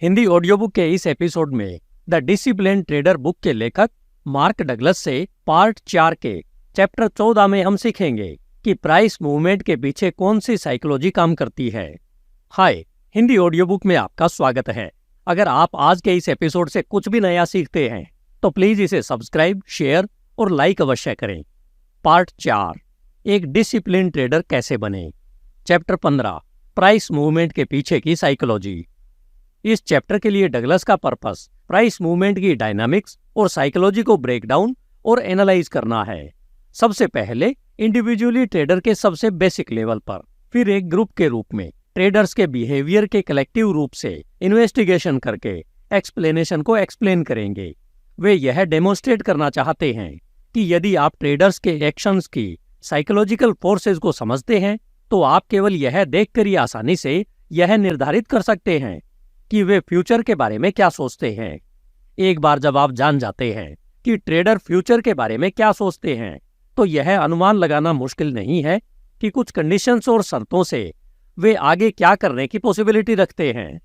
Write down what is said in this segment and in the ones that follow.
Hindi audio book के इस episode में द डिसिप्लिन ट्रेडर बुक के लेखक मार्क डगलस से पार्ट 4 के चैप्टर 14 में हम सीखेंगे कि प्राइस मूवमेंट के पीछे कौन सी साइकोलॉजी काम करती है। हाय, हिंदी ऑडियो बुक में आपका स्वागत है। अगर आप आज के इस एपिसोड से कुछ भी नया सीखते हैं तो प्लीज इसे सब्सक्राइब, शेयर और लाइक अवश्य करें। पार्ट 4, एक डिसिप्लिन ट्रेडर कैसे बने। चैप्टर 15, प्राइस मूवमेंट के पीछे की साइकोलॉजी। इस चैप्टर के लिए डगलस का पर्पस प्राइस मूवमेंट की डायनामिक्स और साइकोलॉजी को ब्रेक डाउन और एनालाइज करना है। सबसे पहले इंडिविजुअली ट्रेडर के सबसे बेसिक लेवल पर, फिर एक ग्रुप के रूप में ट्रेडर्स के बिहेवियर के कलेक्टिव रूप से इन्वेस्टिगेशन करके एक्सप्लेनेशन को एक्सप्लेन करेंगे। वे यह डेमोन्स्ट्रेट करना चाहते हैं कि यदि आप ट्रेडर्स के एक्शंस की साइकोलॉजिकल फोर्सेस को समझते हैं तो आप केवल यह देखकर ही आसानी से यह निर्धारित कर सकते हैं कि वे फ्यूचर के बारे में क्या सोचते हैं। एक बार जब आप जान जाते हैं कि ट्रेडर फ्यूचर के बारे में क्या सोचते हैं तो यह अनुमान लगाना मुश्किल नहीं है कि कुछ कंडीशंस और शर्तों से वे आगे क्या करने की पॉसिबिलिटी रखते हैं।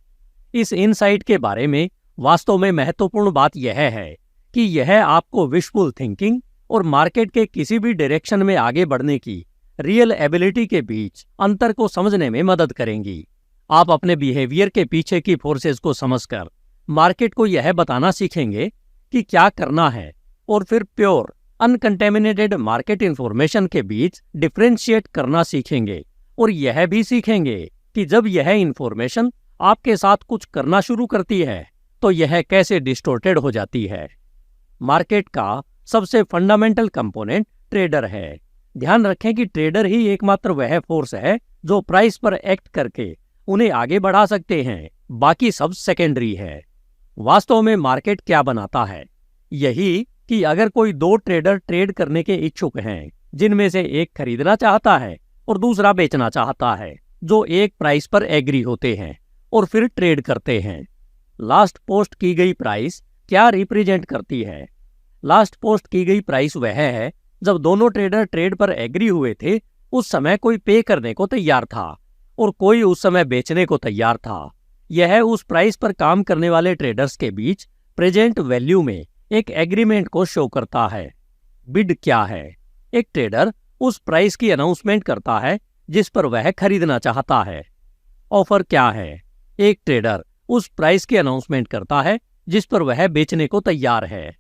इस इनसाइट के बारे में वास्तव में महत्वपूर्ण बात यह है कि यह आपको विशफुल थिंकिंग और मार्केट के किसी भी डायरेक्शन में आगे बढ़ने की रियल एबिलिटी के बीच अंतर को समझने में मदद करेंगी। आप अपने बिहेवियर के पीछे की फोर्सेस को समझकर मार्केट को यह बताना सीखेंगे कि क्या करना है और फिर प्योर अनकंटेमिनेटेड मार्केट इंफॉर्मेशन के बीच डिफरेंशिएट करना सीखेंगे और यह भी सीखेंगे कि जब यह इंफॉर्मेशन आपके साथ कुछ करना शुरू करती है तो यह कैसे डिस्टोर्टेड हो जाती है। मार्केट का सबसे फंडामेंटल कंपोनेंट ट्रेडर है। ध्यान रखें कि ट्रेडर ही एकमात्र वह फोर्स है जो प्राइस पर एक्ट करके उन्हें आगे बढ़ा सकते हैं, बाकी सब सेकेंडरी है। वास्तव में मार्केट क्या बनाता है? यही कि अगर कोई दो ट्रेडर ट्रेड करने के इच्छुक हैं, जिनमें से एक खरीदना चाहता है और दूसरा बेचना चाहता है, जो एक प्राइस पर एग्री होते हैं और फिर ट्रेड करते हैं। लास्ट पोस्ट की गई प्राइस क्या रिप्रेजेंट करती है? लास्ट पोस्ट की गई प्राइस वह है जब दोनों ट्रेडर ट्रेड पर एग्री हुए थे। उस समय कोई पे करने को तैयार था और कोई उस समय बेचने को तैयार था। यह उस प्राइस पर काम करने वाले ट्रेडर्स के बीच प्रेजेंट वैल्यू में एक एग्रीमेंट को शो करता है। बिड क्या है? एक ट्रेडर उस प्राइस की अनाउंसमेंट करता है जिस पर वह खरीदना चाहता है। ऑफर क्या है? एक ट्रेडर उस प्राइस की अनाउंसमेंट करता है जिस पर वह बेचने को तैयार है।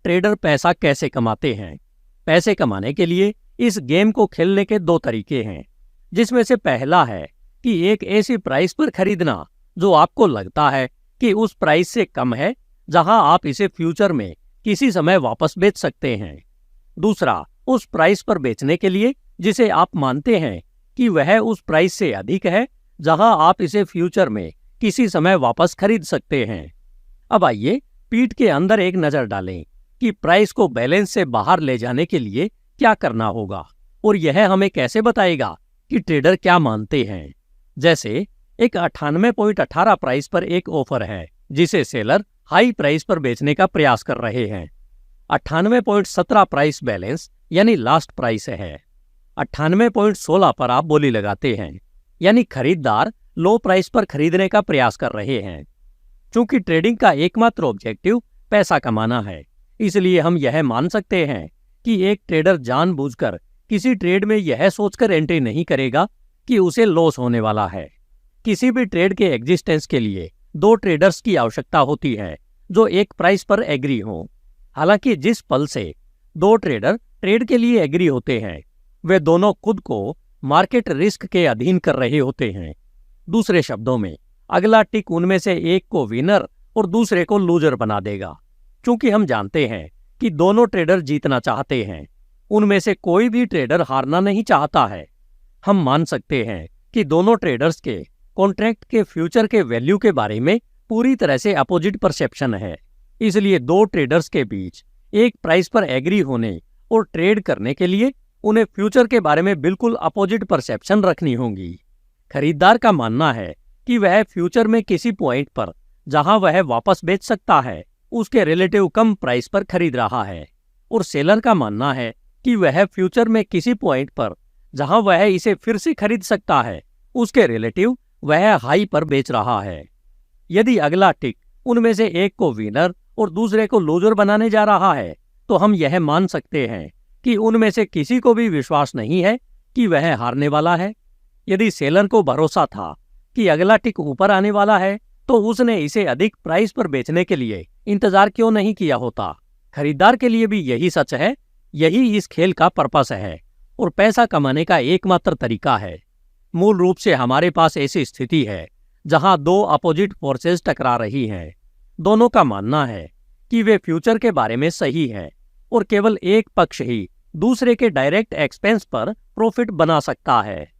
ट्रेडर पैसा कैसे कमाते हैं? पैसे कमाने के लिए इस गेम को खेलने के दो तरीके हैं, जिसमें से पहला है कि एक ऐसी प्राइस पर खरीदना जो आपको लगता है कि उस प्राइस से कम है, जहां आप इसे फ्यूचर में किसी समय वापस बेच सकते हैं। दूसरा, उस प्राइस पर बेचने के लिए जिसे आप मानते हैं कि वह उस प्राइस से अधिक है, जहां आप इसे फ्यूचर में किसी समय वापस खरीद सकते हैं। अब आइए पीठ के अंदर एक नजर डालें कि प्राइस को बैलेंस से बाहर ले जाने के लिए क्या करना होगा और यह हमें कैसे बताएगा कि ट्रेडर क्या मानते हैं। जैसे एक 98.18 प्राइस पर एक ऑफर है जिसे सेलर हाई प्राइस पर बेचने का प्रयास कर रहे हैं। 98.17 प्राइस बैलेंस यानी लास्ट प्राइस है। 98.16 पर आप बोली लगाते हैं, यानी खरीदार लो प्राइस पर खरीदने का प्रयास कर रहे हैं। चूंकि ट्रेडिंग का एकमात्र ऑब्जेक्टिव पैसा कमाना है, इसलिए हम यह मान सकते हैं कि एक ट्रेडर जानबूझकर किसी ट्रेड में यह सोचकर एंट्री नहीं करेगा कि उसे लॉस होने वाला है। किसी भी ट्रेड के एग्जिस्टेंस के लिए दो ट्रेडर्स की आवश्यकता होती है जो एक प्राइस पर एग्री हो। हालांकि जिस पल से दो ट्रेडर ट्रेड के लिए एग्री होते हैं, वे दोनों खुद को मार्केट रिस्क के अधीन कर रहे होते हैं। दूसरे शब्दों में, अगला टिक उनमें से एक को विनर और दूसरे को लूजर बना देगा। क्योंकि हम जानते हैं कि दोनों ट्रेडर जीतना चाहते हैं, उनमें से कोई भी ट्रेडर हारना नहीं चाहता है। हम मान सकते हैं कि दोनों ट्रेडर्स के कॉन्ट्रैक्ट के फ्यूचर के वैल्यू के बारे में पूरी तरह से अपोजिट परसेप्शन है। इसलिए दो ट्रेडर्स के बीच एक प्राइस पर एग्री होने और ट्रेड करने के लिए उन्हें फ्यूचर के बारे में बिल्कुल अपोजिट परसेप्शन रखनी होगी। खरीदार का मानना है कि वह फ्यूचर में किसी पॉइंट पर जहां वह वापस बेच सकता है, उसके रिलेटिव कम प्राइस पर खरीद रहा है, और सेलर का मानना है कि वह फ्यूचर में किसी पॉइंट पर जहां वह इसे फिर से खरीद सकता है, उसके रिलेटिव वह हाई पर बेच रहा है। यदि अगला टिक उनमें से एक को विनर और दूसरे को लूजर बनाने जा रहा है, तो हम यह मान सकते हैं कि उनमें से किसी को भी विश्वास नहीं है कि वह हारने वाला है। यदि सेलर को भरोसा था कि अगला टिक ऊपर आने वाला है, तो उसने इसे अधिक प्राइस पर बेचने के लिए इंतजार क्यों नहीं किया होता। खरीदार के लिए भी यही सच है। यही इस खेल का पर्पस है और पैसा कमाने का एकमात्र तरीका है। मूल रूप से हमारे पास ऐसी स्थिति है जहां दो अपोजिट फोर्सेस टकरा रही हैं। दोनों का मानना है कि वे फ्यूचर के बारे में सही है और केवल एक पक्ष ही दूसरे के डायरेक्ट एक्सपेंस पर प्रॉफिट बना सकता है।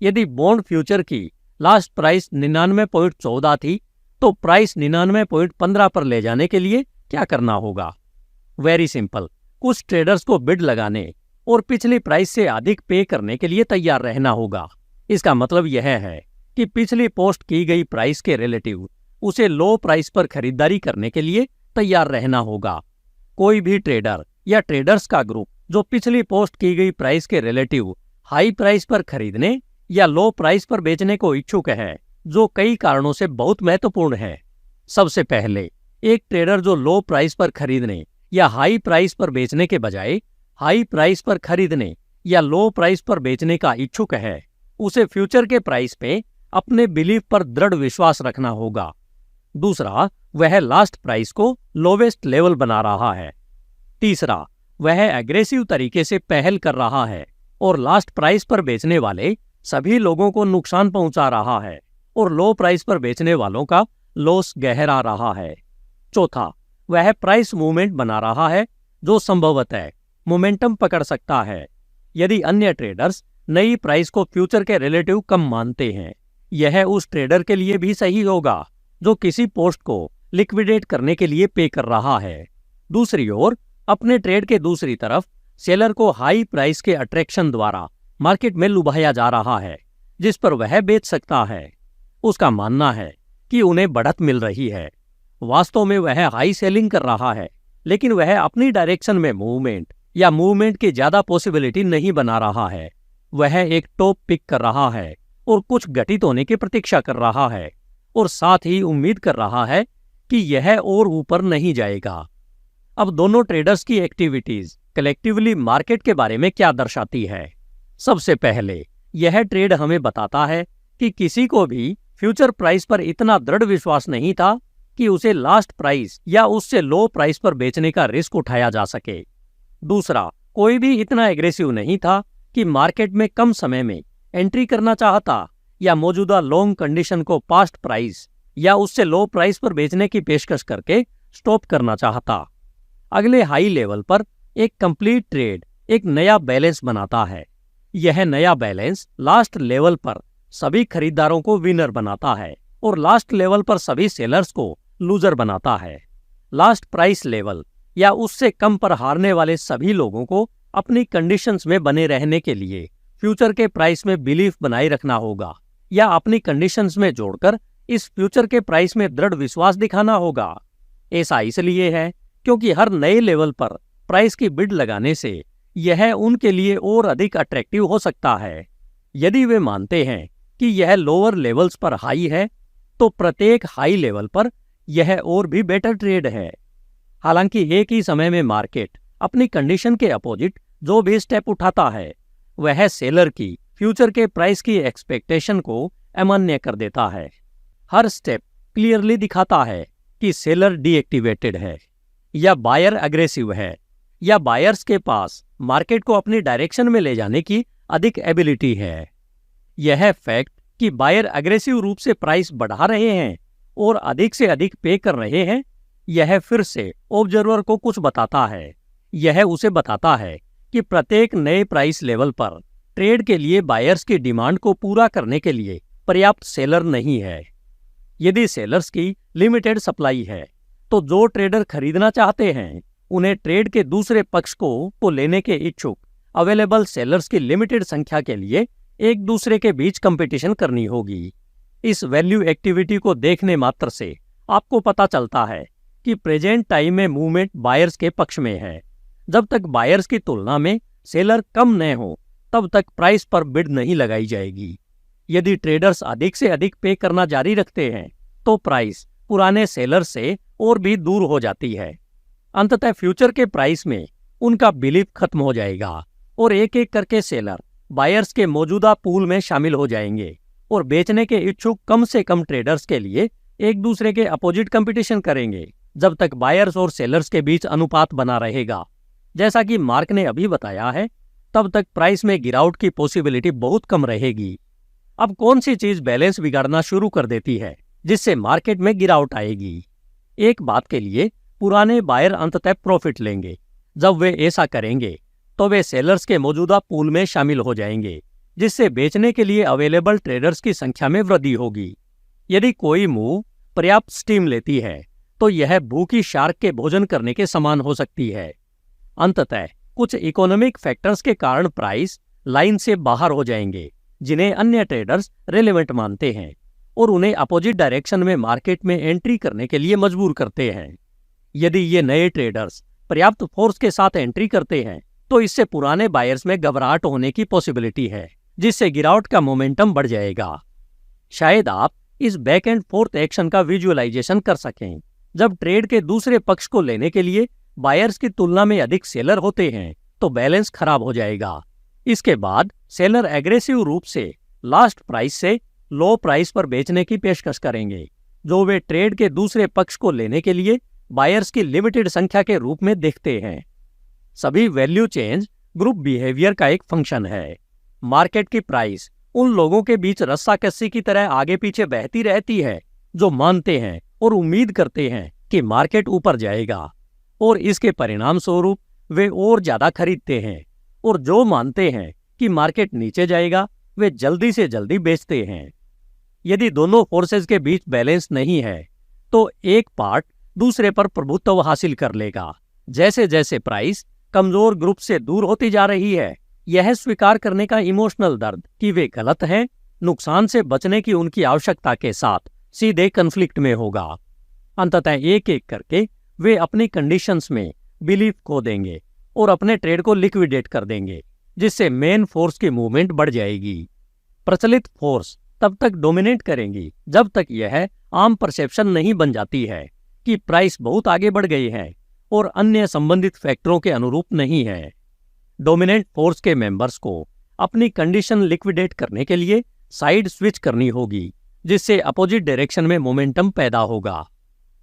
यदि बॉन्ड फ्यूचर की लास्ट प्राइस 99.14 थी, तो प्राइस 99.15 पर ले जाने के लिए क्या करना होगा? वेरी सिंपल, कुछ ट्रेडर्स को बिड लगाने और पिछली प्राइस से अधिक पे करने के लिए तैयार रहना होगा। इसका मतलब यह है कि पिछली पोस्ट की गई प्राइस के रिलेटिव उसे लो प्राइस पर खरीदारी करने के लिए तैयार रहना होगा। कोई भी ट्रेडर या ट्रेडर्स का ग्रुप जो पिछली पोस्ट की गई प्राइस के रिलेटिव हाई प्राइस पर खरीदने या लो प्राइस पर बेचने को इच्छुक है, जो कई कारणों से बहुत महत्वपूर्ण है। सबसे पहले, एक ट्रेडर जो लो प्राइस पर खरीदने या हाई प्राइस पर बेचने के बजाय हाई प्राइस पर खरीदने या लो प्राइस पर बेचने का इच्छुक है, उसे फ्यूचर के प्राइस पे अपने बिलीफ पर दृढ़ विश्वास रखना होगा। दूसरा, वह लास्ट प्राइस को लोवेस्ट लेवल बना रहा है। तीसरा, वह एग्रेसिव तरीके से पहल कर रहा है और लास्ट प्राइस पर बेचने वाले सभी लोगों को नुकसान पहुंचा रहा है और लो प्राइस पर बेचने वालों का लॉस गहरा रहा है। चौथा, वह प्राइस मूवमेंट बना रहा है जो संभवतः मोमेंटम पकड़ सकता है। यदि अन्य ट्रेडर्स नई प्राइस को फ्यूचर के रिलेटिव कम मानते हैं, यह उस ट्रेडर के लिए भी सही होगा जो किसी पोस्ट को लिक्विडेट करने के लिए पे कर रहा है। दूसरी ओर, अपने ट्रेड के दूसरी तरफ सेलर को हाई प्राइस के अट्रैक्शन द्वारा मार्केट में लुभाया जा रहा है, जिस पर वह बेच सकता है। उसका मानना है कि उन्हें बढ़त मिल रही है। वास्तव में वह हाई सेलिंग कर रहा है, लेकिन वह अपनी डायरेक्शन में मूवमेंट या मूवमेंट की ज्यादा पॉसिबिलिटी नहीं बना रहा है। वह एक टॉप पिक कर रहा है और कुछ घटित होने की प्रतीक्षा कर रहा है और साथ ही उम्मीद कर रहा है कि यह और ऊपर नहीं जाएगा। अब दोनों ट्रेडर्स की एक्टिविटीज कलेक्टिवली मार्केट के बारे में क्या दर्शाती है? सबसे पहले, यह ट्रेड हमें बताता है कि किसी को भी फ्यूचर प्राइस पर इतना दृढ़ विश्वास नहीं था कि उसे लास्ट प्राइस या उससे लो प्राइस पर बेचने का रिस्क उठाया जा सके। दूसरा, कोई भी इतना एग्रेसिव नहीं था कि मार्केट में कम समय में एंट्री करना चाहता या मौजूदा लॉन्ग कंडीशन को पास्ट प्राइस या उससे लो प्राइस पर बेचने की पेशकश करके स्टॉप करना चाहता। अगले हाई लेवल पर एक कंप्लीट ट्रेड एक नया बैलेंस बनाता है। यह नया बैलेंस लास्ट लेवल पर सभी खरीदारों को विनर बनाता है और लास्ट लेवल पर सभी सेलर्स को लूजर बनाता है। लास्ट प्राइस लेवल या उससे कम पर हारने वाले सभी लोगों को अपनी कंडीशंस में बने रहने के लिए फ्यूचर के प्राइस में बिलीफ बनाए रखना होगा या अपनी कंडीशंस में जोड़कर इस फ्यूचर के प्राइस में दृढ़ विश्वास दिखाना होगा। ऐसा इसलिए है क्योंकि हर नए लेवल पर प्राइस की बिड लगाने से यह उनके लिए और अधिक अट्रैक्टिव हो सकता है। यदि वे मानते हैं कि यह लोअर लेवल्स पर हाई है, तो प्रत्येक हाई लेवल पर यह और भी बेटर ट्रेड है। हालांकि एक ही समय में मार्केट अपनी कंडीशन के अपोजिट जो भी स्टेप उठाता है, वह सेलर की फ्यूचर के प्राइस की एक्सपेक्टेशन को अमान्य कर देता है। हर स्टेप क्लियरली दिखाता है कि सेलर डीएक्टिवेटेड है या बायर अग्रेसिव है या बायर्स के पास मार्केट को अपनी डायरेक्शन में ले जाने की अधिक एबिलिटी है। यह फैक्ट कि बायर अग्रेसिव रूप से प्राइस बढ़ा रहे हैं और अधिक से अधिक पे कर रहे हैं, यह फिर से ऑब्जर्वर को कुछ बताता है। यह उसे बताता है कि प्रत्येक नए प्राइस लेवल पर ट्रेड के लिए बायर्स की डिमांड को पूरा करने के लिए पर्याप्त सेलर नहीं है। यदि सेलर्स की लिमिटेड सप्लाई है, तो जो ट्रेडर खरीदना चाहते हैं उन्हें ट्रेड के दूसरे पक्ष को लेने के इच्छुक अवेलेबल सेलर्स की लिमिटेड संख्या के लिए एक दूसरे के बीच कंपटीशन करनी होगी। इस वैल्यू एक्टिविटी को देखने मात्र से आपको पता चलता है कि प्रेजेंट टाइम में मूवमेंट बायर्स के पक्ष में है। जब तक बायर्स की तुलना में सेलर कम न हो, तब तक प्राइस पर बिड नहीं लगाई जाएगी। यदि ट्रेडर्स अधिक से अधिक पे करना जारी रखते हैं, तो प्राइस पुराने सेलर से और भी दूर हो जाती है। अंततः फ्यूचर के प्राइस में उनका बिलीफ खत्म हो जाएगा और एक एक करके सेलर बायर्स के मौजूदा पूल में शामिल हो जाएंगे और बेचने के इच्छुक कम से कम ट्रेडर्स के लिए एक दूसरे के अपोजिट कंपटीशन करेंगे जब तक बायर्स और सेलर्स के बीच अनुपात बना रहेगा। जैसा कि मार्क ने अभी बताया है, तब तक प्राइस में गिरावट की पॉसिबिलिटी बहुत कम रहेगी। अब कौन सी चीज बैलेंस बिगाड़ना शुरू कर देती है जिससे मार्केट में गिरावट आएगी? एक बात के लिए पुराने बायर अंततः प्रॉफिट लेंगे। जब वे ऐसा करेंगे तो वे सेलर्स के मौजूदा पूल में शामिल हो जाएंगे, जिससे बेचने के लिए अवेलेबल ट्रेडर्स की संख्या में वृद्धि होगी। यदि कोई मूव पर्याप्त स्टीम लेती है तो यह भूखी शार्क के भोजन करने के समान हो सकती है। अंततः कुछ इकोनॉमिक फैक्टर्स के कारण प्राइस लाइन से बाहर हो जाएंगे, जिन्हें अन्य ट्रेडर्स रेलेवेंट मानते हैं और उन्हें अपोजिट डायरेक्शन में मार्केट में एंट्री करने के लिए मजबूर करते हैं। यदि ये नए ट्रेडर्स पर्याप्त फोर्स के साथ एंट्री करते हैं तो इससे पुराने बायर्स में घबराहट होने की पॉसिबिलिटी है, जिससे गिरावट का मोमेंटम बढ़ जाएगा। शायद आप इस बैक एंड फोर्थ एक्शन का विजुअलाइजेशन कर सकें। जब ट्रेड के दूसरे पक्ष को लेने के लिए बायर्स की तुलना में अधिक सेलर होते हैं तो बैलेंस खराब हो जाएगा। इसके बाद सेलर एग्रेसिव रूप से लास्ट प्राइस से लो प्राइस पर बेचने की पेशकश करेंगे, जो वे ट्रेड के दूसरे पक्ष को लेने के लिए बायर्स की लिमिटेड संख्या के रूप में देखते हैं। सभी वैल्यू चेंज ग्रुप बिहेवियर का एक फंक्शन है। मार्केट की प्राइस उन लोगों के बीच रस्साकसी की तरह आगे पीछे बहती रहती है जो मानते हैं और उम्मीद करते हैं कि मार्केट ऊपर जाएगा, और इसके परिणाम स्वरूप वे और ज्यादा खरीदते हैं, और जो मानते हैं कि मार्केट नीचे जाएगा वे जल्दी से जल्दी बेचते हैं। यदि दोनों फोर्सेस के बीच बैलेंस नहीं है तो एक पार्ट दूसरे पर प्रभुत्व हासिल कर लेगा। जैसे जैसे प्राइस कमजोर ग्रुप से दूर होती जा रही है, यह स्वीकार करने का इमोशनल दर्द कि वे गलत हैं, नुकसान से बचने की उनकी आवश्यकता के साथ सीधे कन्फ्लिक्ट में होगा। अंततः एक एक करके वे अपनी कंडीशंस में बिलीफ खो देंगे और अपने ट्रेड को लिक्विडेट कर देंगे, जिससे मेन फोर्स की मूवमेंट बढ़ जाएगी। प्रचलित फोर्स तब तक डोमिनेट करेंगी जब तक यह आम परसेप्शन नहीं बन जाती है कि प्राइस बहुत आगे बढ़ गई है और अन्य संबंधित फैक्टरों के अनुरूप नहीं है। डोमिनेंट फोर्स के मेंबर्स को अपनी कंडीशन लिक्विडेट करने के लिए साइड स्विच करनी होगी, जिससे अपोजिट डायरेक्शन में मोमेंटम पैदा होगा।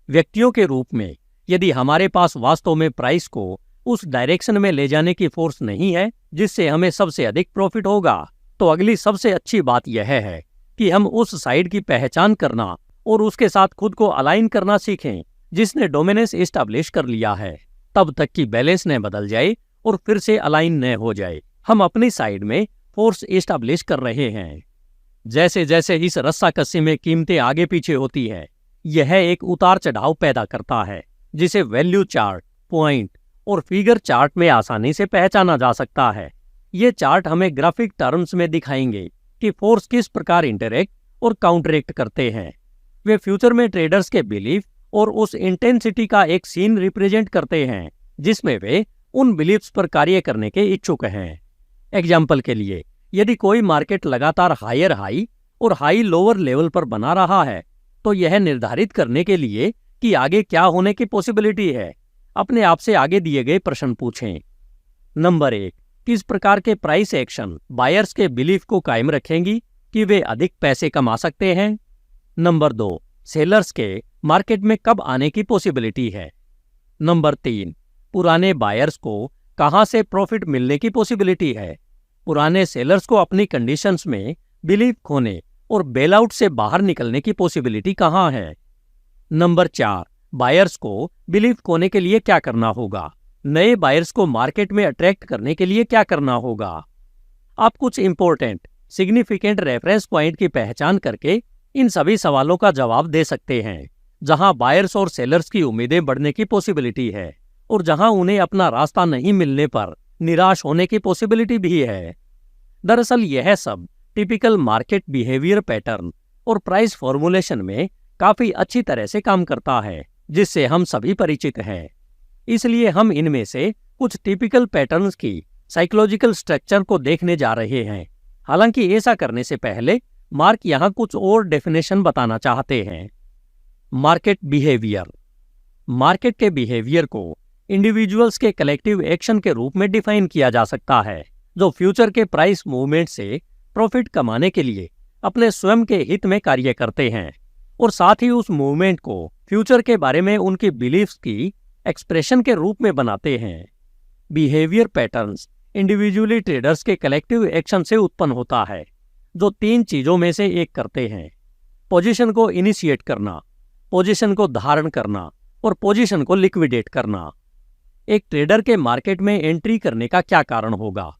व्यक्तियों के रूप में यदि हमारे पास वास्तव में प्राइस को उस डायरेक्शन में ले जाने की फोर्स नहीं है जिससे हमें सबसे अधिक प्रॉफिट होगा, तो अगली सबसे अच्छी बात यह है कि हम उस साइड की पहचान करना और उसके साथ खुद को अलाइन करना सीखें जिसने डोमिनेंस एस्टैब्लिश कर लिया है, तब तक कि बैलेंस न बदल जाए और फिर से अलाइन न हो जाए। हम अपनी साइड में फोर्स एस्टैब्लिश कर रहे हैं। जैसे जैसे इस रस्साकसी में कीमतें आगे पीछे होती है, यह एक उतार चढ़ाव पैदा करता है जिसे वैल्यू चार्ट, पॉइंट और फिगर चार्ट में आसानी से पहचाना जा सकता है। ये चार्ट हमें ग्राफिक टर्म्स में दिखाएंगे कि फोर्स किस प्रकार इंटरैक्ट और काउंटरैक्ट करते हैं। वे फ्यूचर में ट्रेडर्स के बिलीफ और उस इंटेंसिटी का एक सीन रिप्रेजेंट करते हैं जिसमें वे उन बिलीफ्स पर कार्य करने के इच्छुक हैं। एग्जाम्पल के लिए, यदि कोई मार्केट लगातार हायर हाई और हाई लोअर लेवल पर बना रहा है तो यह निर्धारित करने के लिए कि आगे क्या होने की पॉसिबिलिटी है, अपने आप से आगे दिए गए प्रश्न पूछें। नंबर 1, किस प्रकार के प्राइस एक्शन बायर्स के बिलीफ को कायम रखेंगी कि वे अधिक पैसे कमा सकते हैं? नंबर 2, सेलर्स के मार्केट में कब आने की पॉसिबिलिटी है? नंबर 3, पुराने बायर्स को कहां से प्रॉफिट मिलने की पॉसिबिलिटी है? पुराने सेलर्स को अपनी कंडीशंस में बिलीफ खोने और बेलआउट से बाहर निकलने की पॉसिबिलिटी कहां है? नंबर 4, बायर्स को बिलीफ खोने के लिए क्या करना होगा? नए बायर्स को मार्केट में अट्रैक्ट करने के लिए क्या करना होगा? आप कुछ इंपॉर्टेंट सिग्निफिकेंट रेफरेंस पॉइंट की पहचान करके इन सभी सवालों का जवाब दे सकते हैं, जहां बायर्स और सेलर्स की उम्मीदें बढ़ने की पॉसिबिलिटी है और जहां उन्हें अपना रास्ता नहीं मिलने पर निराश होने की पॉसिबिलिटी भी है। दरअसल यह सब टिपिकल मार्केट बिहेवियर पैटर्न और प्राइस फॉर्मुलेशन में काफी अच्छी तरह से काम करता है, जिससे हम सभी परिचित हैं। इसलिए हम इनमें से कुछ टिपिकल पैटर्न्स की साइकोलॉजिकल स्ट्रक्चर को देखने जा रहे हैं। हालांकि ऐसा करने से पहले मार्क यहाँ कुछ और डेफिनेशन बताना चाहते हैं। Market behaviour. मार्केट के बिहेवियर को इंडिविजुअल्स के कलेक्टिव एक्शन के रूप में डिफाइन किया जा सकता है, जो फ्यूचर के प्राइस मूवमेंट से प्रॉफिट कमाने के लिए अपने स्वयं के हित में कार्य करते हैं और साथ ही उस मूवमेंट को फ्यूचर के बारे में उनकी बिलीफ्स की एक्सप्रेशन के रूप में बनाते हैं। बिहेवियर पैटर्न्स इंडिविजुअली ट्रेडर्स के कलेक्टिव एक्शन से उत्पन्न होता है, जो 3 चीजों में से एक करते हैं: पोजीशन को इनिशिएट करना, पोजीशन को धारण करना और पोजीशन को लिक्विडेट करना। एक ट्रेडर के मार्केट में एंट्री करने का क्या कारण होगा?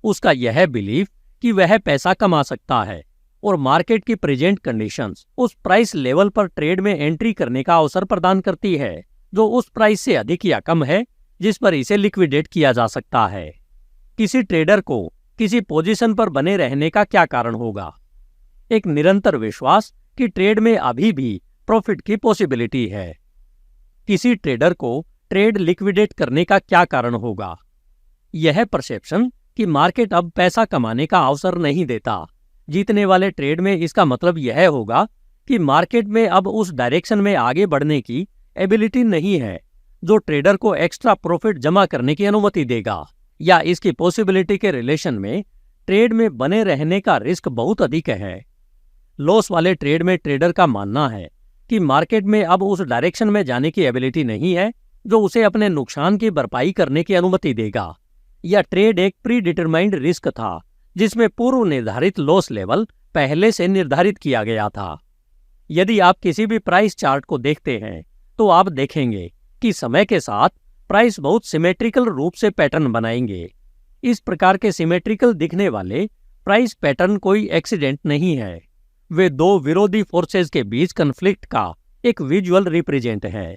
उसका यह बिलीफ कि वह पैसा कमा सकता है और मार्केट की प्रेजेंट कंडीशंस उस प्राइस लेवल पर ट्रेड में एंट्री करने का अवसर प्रदान करती है जो उस प्राइस से अधिक या कम है जिस पर इसे लिक्विडेट किया जा सकता है। किसी ट्रेडर को किसी पोजीशन पर बने रहने का क्या कारण होगा? एक निरंतर विश्वास कि ट्रेड में अभी भी प्रॉफिट की पॉसिबिलिटी है। किसी ट्रेडर को ट्रेड लिक्विडेट करने का क्या कारण होगा? यह परसेप्शन कि मार्केट अब पैसा कमाने का अवसर नहीं देता। जीतने वाले ट्रेड में इसका मतलब यह होगा कि मार्केट में अब उस डायरेक्शन में आगे बढ़ने की एबिलिटी नहीं है जो ट्रेडर को एक्स्ट्रा प्रॉफिट जमा करने की अनुमति देगा, या इसकी पॉसिबिलिटी के रिलेशन में ट्रेड में बने रहने का रिस्क बहुत अधिक है। लॉस वाले ट्रेड में ट्रेडर का मानना है कि मार्केट में अब उस डायरेक्शन में जाने की एबिलिटी नहीं है जो उसे अपने नुकसान की भरपाई करने की अनुमति देगा, या ट्रेड एक प्री डिटरमाइंड रिस्क था जिसमें पूर्व निर्धारित लॉस लेवल पहले से निर्धारित किया गया था। यदि आप किसी भी प्राइस चार्ट को देखते हैं तो आप देखेंगे कि समय के साथ प्राइस बहुत सिमेट्रिकल रूप से पैटर्न बनाएंगे। इस प्रकार के सिमेट्रिकल दिखने वाले प्राइस पैटर्न कोई एक्सीडेंट नहीं है, वे 2 विरोधी फोर्सेस के बीच कन्फ्लिक्ट का एक विजुअल रिप्रेजेंट है।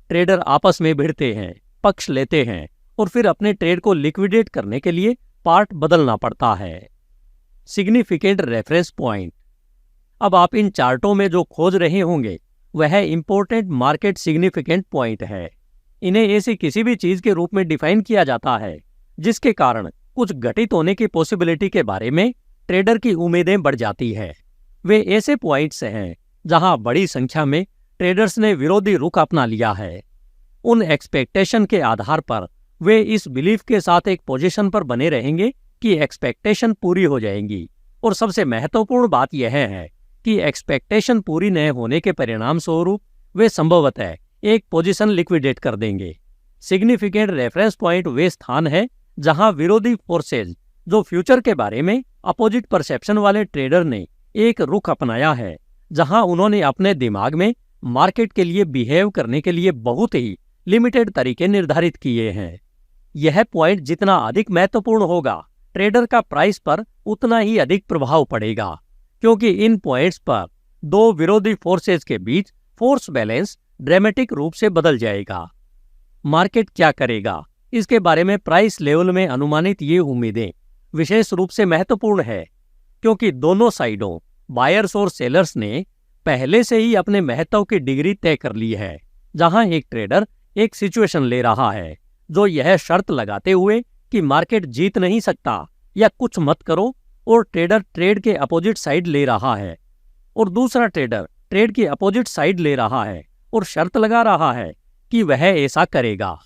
ट्रेडर आपस में भिड़ते हैं, पक्ष लेते हैं और फिर अपने ट्रेड को लिक्विडेट करने के लिए पार्ट बदलना पड़ता है। Significant reference point. अब आप इन चार्टों में जो खोज रहे होंगे वह इंपॉर्टेंट मार्केट सिग्निफिकेंट पॉइंट है। इन्हें ऐसी किसी भी चीज के रूप में डिफाइन किया जाता है जिसके कारण कुछ घटित होने की पॉसिबिलिटी के बारे में ट्रेडर की उम्मीदें बढ़ जाती है। वे ऐसे पॉइंट्स हैं जहां बड़ी संख्या में ट्रेडर्स ने विरोधी रुख अपना लिया है। उन एक्सपेक्टेशन के आधार पर वे इस बिलीफ के साथ एक पोजीशन पर बने रहेंगे कि एक्सपेक्टेशन पूरी हो जाएंगी, और सबसे महत्वपूर्ण बात यह है कि एक्सपेक्टेशन पूरी न होने के परिणाम स्वरूप वे संभवतः एक पोजीशन लिक्विडेट कर देंगे। सिग्निफिकेंट रेफरेंस पॉइंट वे स्थान है जहां विरोधी फोर्सेज जो फ्यूचर के बारे में अपोजिट परसेप्शन वाले ट्रेडर ने एक रुख अपनाया है, जहां उन्होंने अपने दिमाग में मार्केट के लिए बिहेव करने के लिए बहुत ही लिमिटेड तरीके निर्धारित किए हैं। यह पॉइंट जितना अधिक महत्वपूर्ण होगा, ट्रेडर का प्राइस पर उतना ही अधिक प्रभाव पड़ेगा, क्योंकि इन पॉइंट्स पर 2 विरोधी फोर्सेस के बीच फोर्स बैलेंस ड्रामेटिक रूप से बदल जाएगा। मार्केट क्या करेगा, इसके बारे में प्राइस लेवल में अनुमानित ये उम्मीदें विशेष रूप से महत्वपूर्ण है, क्योंकि दोनों साइडों बायर्स और सेलर्स ने पहले से ही अपने महत्व की डिग्री तय कर ली है, जहां एक ट्रेडर एक सिचुएशन ले रहा है जो यह शर्त लगाते हुए कि मार्केट जीत नहीं सकता या कुछ मत करो, और ट्रेडर ट्रेड के अपोजिट साइड ले रहा है, और दूसरा ट्रेडर ट्रेड की अपोजिट साइड ले रहा है और शर्त लगा रहा है कि वह ऐसा करेगा।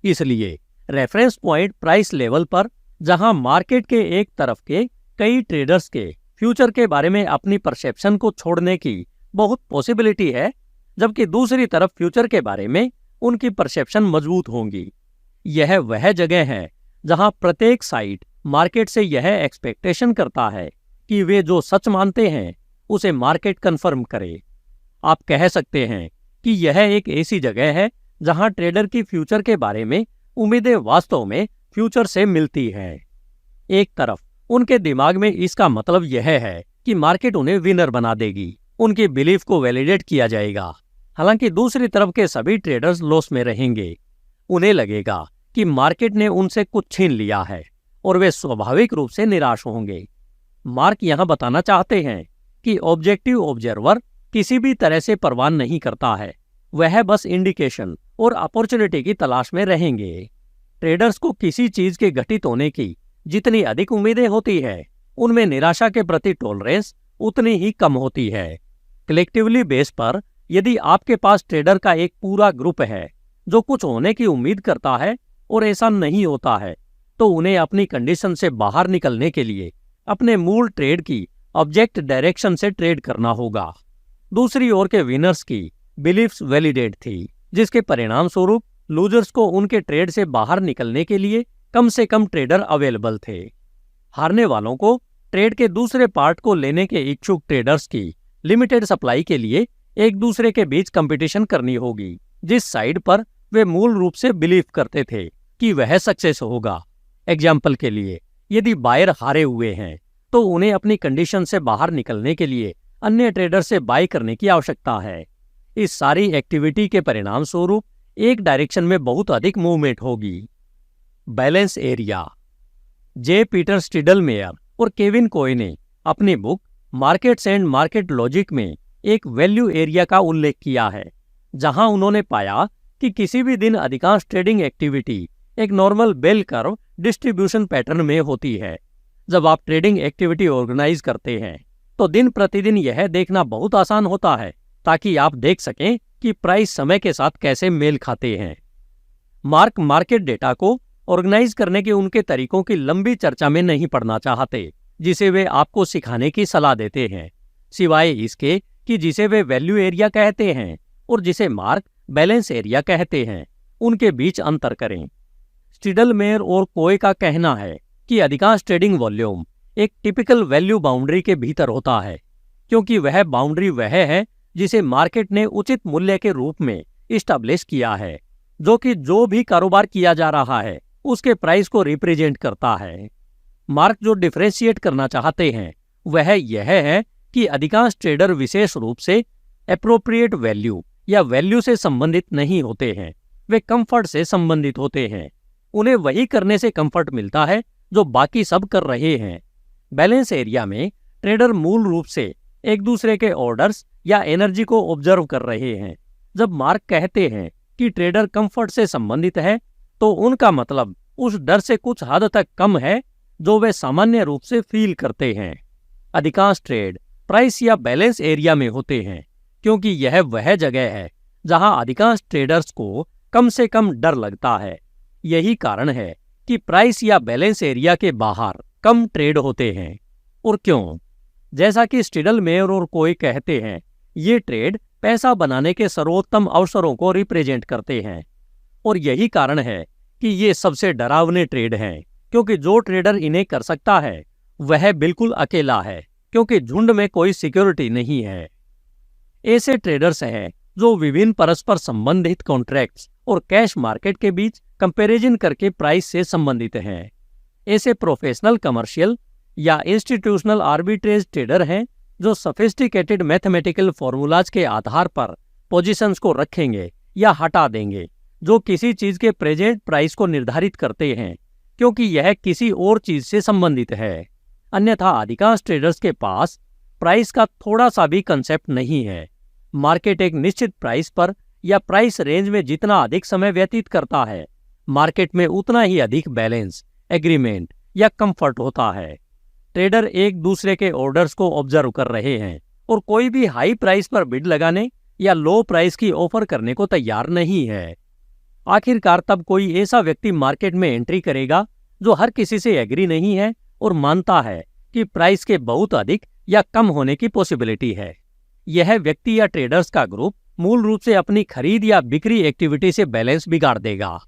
इसलिए रेफरेंस पॉइंट प्राइस लेवल पर जहां मार्केट के एक तरफ के कई ट्रेडर्स के फ्यूचर के बारे में अपनी परसेप्शन को छोड़ने की बहुत पॉसिबिलिटी है, जबकि दूसरी तरफ फ्यूचर के बारे में उनकी परसेप्शन मजबूत होंगी। यह वह जगह है जहां प्रत्येक साइड मार्केट से यह एक्सपेक्टेशन करता है कि वे जो सच मानते हैं उसे मार्केट कंफर्म करे। आप कह सकते हैं कि यह एक ऐसी जगह है जहां ट्रेडर की फ्यूचर के बारे में उम्मीदें वास्तव में फ्यूचर से मिलती हैं। एक तरफ उनके दिमाग में इसका मतलब यह है कि मार्केट उन्हें विनर बना देगी, उनकी बिलीफ को वैलिडेट किया जाएगा। हालांकि दूसरी तरफ के सभी ट्रेडर्स लॉस में रहेंगे। उन्हें लगेगा कि मार्केट ने उनसे कुछ छीन लिया है और वे स्वाभाविक रूप से निराश होंगे। मार्क यहां बताना चाहते हैं कि ऑब्जेक्टिव ऑब्जर्वर किसी भी तरह से परवाह नहीं करता है, वह बस इंडिकेशन और अपॉर्चुनिटी की तलाश में रहेंगे। ट्रेडर्स को किसी चीज के घटित होने की जितनी अधिक उम्मीदें होती है, उनमें निराशा के प्रति टॉलरेंस उतनी ही कम होती है। कलेक्टिवली बेस पर यदि आपके पास ट्रेडर का एक पूरा ग्रुप है जो कुछ होने की उम्मीद करता है और ऐसा नहीं होता है, तो उन्हें अपनी कंडीशन से बाहर निकलने के लिए अपने मूल ट्रेड की ऑब्जेक्ट डायरेक्शन से ट्रेड करना होगा। दूसरी ओर के विनर्स की बिलीफ्स वैलिडेट थी, जिसके परिणाम स्वरूप लूजर्स को उनके ट्रेड से बाहर निकलने के लिए कम से कम ट्रेडर अवेलेबल थे। हारने वालों को ट्रेड के दूसरे पार्ट को लेने के इच्छुक ट्रेडर्स की लिमिटेड सप्लाई के लिए एक दूसरे के बीच कंपटीशन करनी होगी, जिस साइड पर वे मूल रूप से बिलीव करते थे कि वह सक्सेस होगा। एग्जाम्पल के लिए, यदि बायर हारे हुए हैं तो उन्हें अपनी कंडीशन से बाहर निकलने के लिए अन्य ट्रेडर से बाय करने की आवश्यकता है। इस सारी एक्टिविटी के परिणाम स्वरूप एक डायरेक्शन में बहुत अधिक मूवमेंट होगी। Balance area. J Peter Steidlmayer और केविन कोय ने अपनी book markets and market logic में एक वैल्यू एरिया का उल्लेख किया है, जहां उन्होंने पाया कि किसी भी दिन अधिकांश ट्रेडिंग एक्टिविटी एक normal bell curve distribution pattern में होती है। जब आप ट्रेडिंग एक्टिविटी ऑर्गेनाइज करते हैं तो दिन प्रतिदिन यह देखना बहुत आसान होता है, ताकि आप देख सकें कि प्राइस समय के साथ कैसे मेल खाते हैं। मार्क मार्केट डेटा को ऑर्गेनाइज करने के उनके तरीकों की लंबी चर्चा में नहीं पड़ना चाहते, जिसे वे आपको सिखाने की सलाह देते हैं, सिवाय इसके कि जिसे वे वैल्यू एरिया कहते हैं और जिसे मार्क बैलेंस एरिया कहते हैं, उनके बीच अंतर करें। स्टीडलमेयर और कोय का कहना है कि अधिकांश ट्रेडिंग वॉल्यूम एक टिपिकल वैल्यू बाउंड्री के भीतर होता है, क्योंकि वह बाउंड्री वह है जिसे मार्केट ने उचित मूल्य के रूप में इस्टेब्लिश किया है, जो कि जो भी कारोबार किया जा रहा है उसके प्राइस को रिप्रेजेंट करता है। मार्क जो डिफरेंशिएट करना चाहते हैं वह यह है कि अधिकांश ट्रेडर विशेष रूप से एप्रोप्रिएट वैल्यू या वैल्यू से संबंधित नहीं होते हैं, वे कंफर्ट से संबंधित होते हैं। उन्हें वही करने से कंफर्ट मिलता है जो बाकी सब कर रहे हैं। बैलेंस एरिया में ट्रेडर मूल रूप से एक दूसरे के ऑर्डर्स या एनर्जी को ऑब्जर्व कर रहे हैं। जब मार्क कहते हैं कि ट्रेडर कंफर्ट से संबंधित है, तो उनका मतलब उस डर से कुछ हद तक कम है जो वे सामान्य रूप से फील करते हैं। अधिकांश ट्रेड प्राइस या बैलेंस एरिया में होते हैं, क्योंकि यह वह जगह है जहां अधिकांश ट्रेडर्स को कम से कम डर लगता है। यही कारण है कि प्राइस या बैलेंस एरिया के बाहर कम ट्रेड होते हैं। और क्यों? जैसा कि स्टीडलमेयर और कोय कहते हैं, ये ट्रेड पैसा बनाने के सर्वोत्तम अवसरों को रिप्रेजेंट करते हैं। और यही कारण है कि ये सबसे डरावने ट्रेड हैं, क्योंकि जो ट्रेडर इन्हें कर सकता है वह बिल्कुल अकेला है, क्योंकि झुंड में कोई सिक्योरिटी नहीं है। ऐसे ट्रेडर्स हैं जो विभिन्न परस्पर संबंधित कॉन्ट्रैक्ट्स और कैश मार्केट के बीच कंपैरिजन करके प्राइस से संबंधित हैं। ऐसे प्रोफेशनल कमर्शियल या इंस्टीट्यूशनल आर्बिट्रेज ट्रेडर हैं जो सोफिस्टिकेटेड मैथमेटिकल फॉर्मूलाज के आधार पर पोजीशंस को रखेंगे या हटा देंगे, जो किसी चीज के प्रेजेंट प्राइस को निर्धारित करते हैं, क्योंकि यह किसी और चीज से संबंधित है। अन्यथा अधिकांश ट्रेडर्स के पास प्राइस का थोड़ा सा भी कंसेप्ट नहीं है। मार्केट एक निश्चित प्राइस पर या प्राइस रेंज में जितना अधिक समय व्यतीत करता है, मार्केट में उतना ही अधिक बैलेंस, एग्रीमेंट या कंफर्ट होता है। ट्रेडर एक दूसरे के ऑर्डर्स को ऑब्जर्व कर रहे हैं और कोई भी हाई प्राइस पर बिड लगाने या लो प्राइस की ऑफर करने को तैयार नहीं है। आखिरकार तब कोई ऐसा व्यक्ति मार्केट में एंट्री करेगा जो हर किसी से एग्री नहीं है और मानता है कि प्राइस के बहुत अधिक या कम होने की पॉसिबिलिटी है। यह व्यक्ति या ट्रेडर्स का ग्रुप मूल रूप से अपनी खरीद या बिक्री एक्टिविटी से बैलेंस बिगाड़ देगा।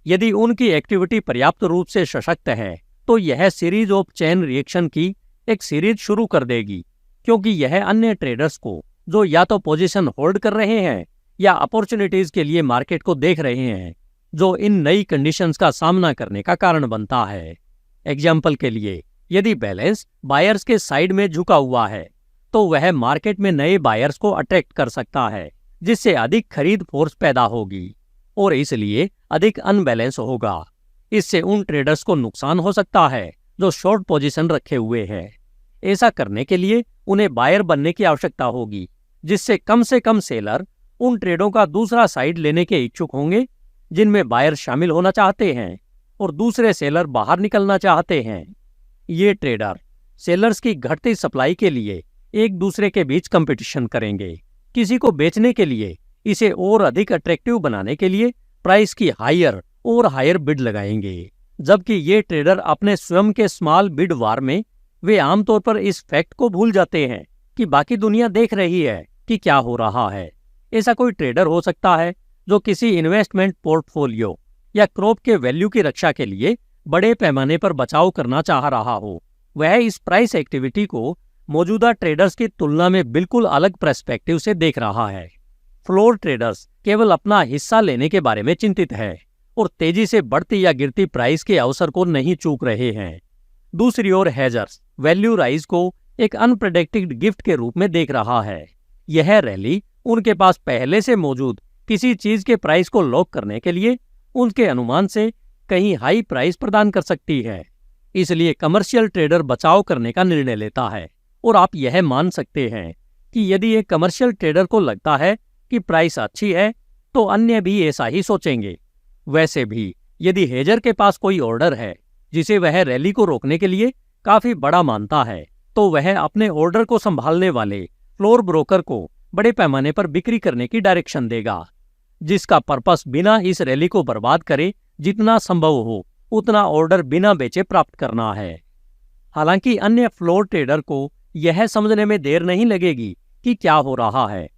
यदि उनकी एक्टिविटी पर्याप्त रूप से सशक्त है तो यह सीरीज ऑफ चेन रिएक्शन की एक सीरीज शुरू कर देगी, क्योंकि यह अन्य ट्रेडर्स को जो या तो पोजीशन होल्ड कर रहे हैं या अपॉर्चुनिटीज के लिए मार्केट को देख रहे हैं, जो इन नई कंडीशंस का सामना करने का कारण बनता है। एग्जाम्पल के लिए, यदि बैलेंस बायर्स के साइड में झुका हुआ है तो वह मार्केट में नए बायर्स को अट्रैक्ट कर सकता है, जिससे अधिक खरीद फोर्स पैदा होगी और इसलिए अधिक अनबैलेंस होगा। इससे उन ट्रेडर्स को नुकसान हो सकता है जो शॉर्ट पोजीशन रखे हुए हैं। ऐसा करने के लिए उन्हें बायर बनने की आवश्यकता होगी, जिससे कम से कम सेलर उन ट्रेडों का दूसरा साइड लेने के इच्छुक होंगे जिनमें बायर शामिल होना चाहते हैं और दूसरे सेलर बाहर निकलना चाहते हैं। ये ट्रेडर सेलर्स की घटती सप्लाई के लिए एक दूसरे के बीच कंपटीशन करेंगे, किसी को बेचने के लिए इसे और अधिक अट्रैक्टिव बनाने के लिए प्राइस की हायर और हायर बिड लगाएंगे, जबकि ये ट्रेडर अपने स्वयं के स्मॉल बिड वार में वे आमतौर पर इस फैक्ट को भूल जाते हैं कि बाकी दुनिया देख रही है कि क्या हो रहा है। ऐसा कोई ट्रेडर हो सकता है जो किसी इन्वेस्टमेंट पोर्टफोलियो या क्रॉप के वैल्यू की रक्षा के लिए बड़े पैमाने पर बचाव करना चाह रहा हो। वह इस प्राइस एक्टिविटी को मौजूदा ट्रेडर्स की तुलना में बिल्कुल अलग पर्सपेक्टिव से देख रहा है। फ्लोर ट्रेडर्स केवल अपना हिस्सा लेने के बारे में चिंतित है और तेजी से बढ़ती या गिरती प्राइस के अवसर को नहीं चूक रहे हैं। दूसरी ओर हेजर्स वैल्यू राइज को एक अनप्रेडिक्टेड गिफ्ट के रूप में देख रहा है। यह रैली उनके पास पहले से मौजूद किसी चीज के प्राइस को लॉक करने के लिए उनके अनुमान से कहीं हाई प्राइस प्रदान कर सकती है। इसलिए कमर्शियल ट्रेडर बचाव करने का निर्णय लेता है और आप यह मान सकते हैं कि यदि एक कमर्शियल ट्रेडर को लगता है कि प्राइस अच्छी है तो अन्य भी ऐसा ही सोचेंगे। वैसे भी यदि हेजर के पास कोई ऑर्डर है जिसे वह रैली को रोकने के लिए काफी बड़ा मानता है तो वह अपने ऑर्डर को संभालने वाले फ्लोर ब्रोकर को बड़े पैमाने पर बिक्री करने की डायरेक्शन देगा, जिसका पर्पस बिना इस रैली को बर्बाद करे जितना संभव हो उतना ऑर्डर बिना बेचे प्राप्त करना है। हालांकि अन्य फ्लोर ट्रेडर को यह समझने में देर नहीं लगेगी कि क्या हो रहा है।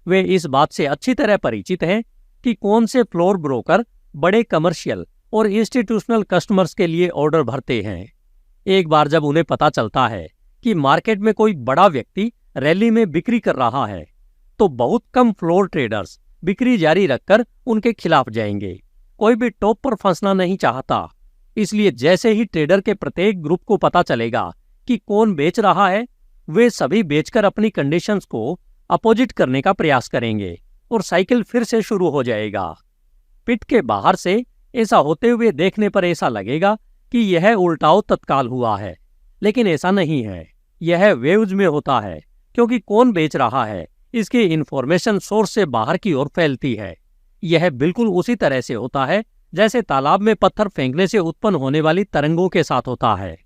वे इस बात से अच्छी तरह परिचित हैं कि कौन से फ्लोर ब्रोकर बड़े कमर्शियल और इंस्टीट्यूशनल कस्टमर्स के लिए ऑर्डर भरते हैं। एक बार जब उन्हें पता चलता है कि मार्केट में कोई बड़ा व्यक्ति रैली में बिक्री कर रहा है तो बहुत कम फ्लोर ट्रेडर्स बिक्री जारी रखकर उनके खिलाफ जाएंगे। कोई भी टॉप पर फंसना नहीं चाहता, इसलिए जैसे ही ट्रेडर के प्रत्येक ग्रुप को पता चलेगा कि कौन बेच रहा है, वे सभी बेचकर अपनी कंडीशंस को अपोजिट करने का प्रयास करेंगे और साइकिल फिर से शुरू हो जाएगा। पिट के बाहर से ऐसा होते हुए देखने पर ऐसा लगेगा कि यह उल्टाव तत्काल हुआ है, लेकिन ऐसा नहीं है। यह वेव्स में होता है क्योंकि कौन बेच रहा है इसकी इंफॉर्मेशन सोर्स से बाहर की ओर फैलती है। यह बिल्कुल उसी तरह से होता है जैसे तालाब में पत्थर फेंकने से उत्पन्न होने वाली तरंगों के साथ होता है।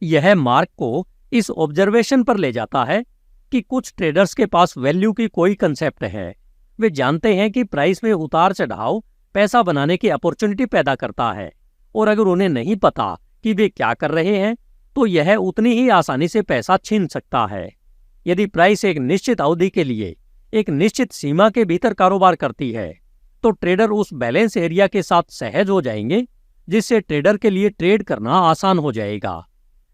यह मार्क को इस ऑब्जर्वेशन पर ले जाता है कि कुछ ट्रेडर्स के पास वैल्यू की कोई कंसेप्ट है। वे जानते हैं कि प्राइस में उतार चढ़ाव पैसा बनाने की अपॉर्चुनिटी पैदा करता है, और अगर उन्हें नहीं पता कि वे क्या कर रहे हैं तो यह उतनी ही आसानी से पैसा छीन सकता है। यदि प्राइस एक निश्चित अवधि के लिए एक निश्चित सीमा के भीतर कारोबार करती है तो ट्रेडर उस बैलेंस एरिया के साथ सहज हो जाएंगे, जिससे ट्रेडर के लिए ट्रेड करना आसान हो जाएगा।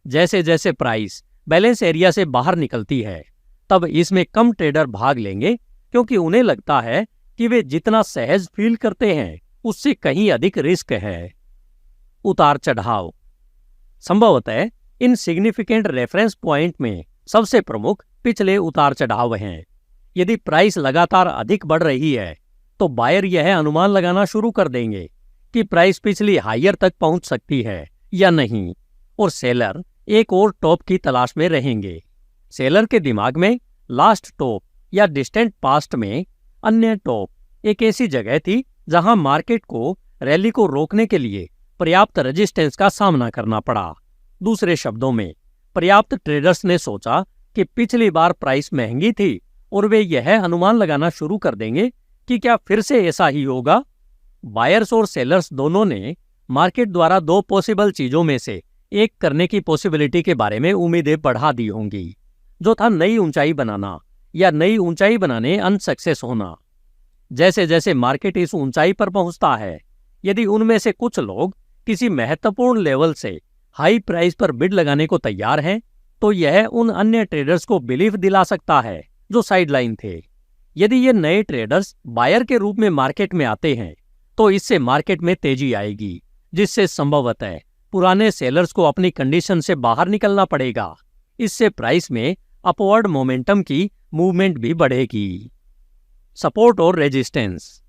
जैसे जैसे प्राइस बैलेंस एरिया से बाहर निकलती है तब इसमें कम ट्रेडर भाग लेंगे, क्योंकि उन्हें लगता है कि वे जितना सहज फील करते हैं उससे कहीं अधिक रिस्क है। उतार चढ़ाव संभवतः इन सिग्निफिकेंट रेफरेंस पॉइंट में सबसे प्रमुख पिछले उतार चढ़ाव हैं। यदि प्राइस लगातार अधिक बढ़ रही है तो बायर यह अनुमान लगाना शुरू कर देंगे कि प्राइस पिछली हायर तक पहुंच सकती है या नहीं, और सेलर एक और टॉप की तलाश में रहेंगे। सेलर के दिमाग में लास्ट टॉप या डिस्टेंट पास्ट में अन्य टॉप एक ऐसी जगह थी जहां मार्केट को रैली को रोकने के लिए पर्याप्त रेजिस्टेंस का सामना करना पड़ा। दूसरे शब्दों में, पर्याप्त ट्रेडर्स ने सोचा कि पिछली बार प्राइस महंगी थी और वे यह अनुमान लगाना शुरू कर देंगे कि क्या फिर से ऐसा ही होगा। बायर्स और सेलर्स दोनों ने मार्केट द्वारा दो पॉसिबल चीजों में से एक करने की पॉसिबिलिटी के बारे में उम्मीदें बढ़ा दी होंगी, जो था नई ऊंचाई बनाना या नई ऊंचाई बनाने अनसक्सेस होना। जैसे जैसे मार्केट इस ऊंचाई पर पहुंचता है, यदि उनमें से कुछ लोग किसी महत्वपूर्ण लेवल से हाई प्राइस पर बिड लगाने को तैयार हैं, तो यह उन अन्य ट्रेडर्स को बिलीफ दिला सकता है जो साइडलाइन थे। यदि ये नए ट्रेडर्स बायर के रूप में मार्केट में आते हैं तो इससे मार्केट में तेजी आएगी, जिससे संभवतः पुराने सेलर्स को अपनी कंडीशन से बाहर निकलना पड़ेगा। इससे प्राइस में अपवर्ड मोमेंटम की मूवमेंट भी बढ़ेगी। सपोर्ट और रेजिस्टेंस।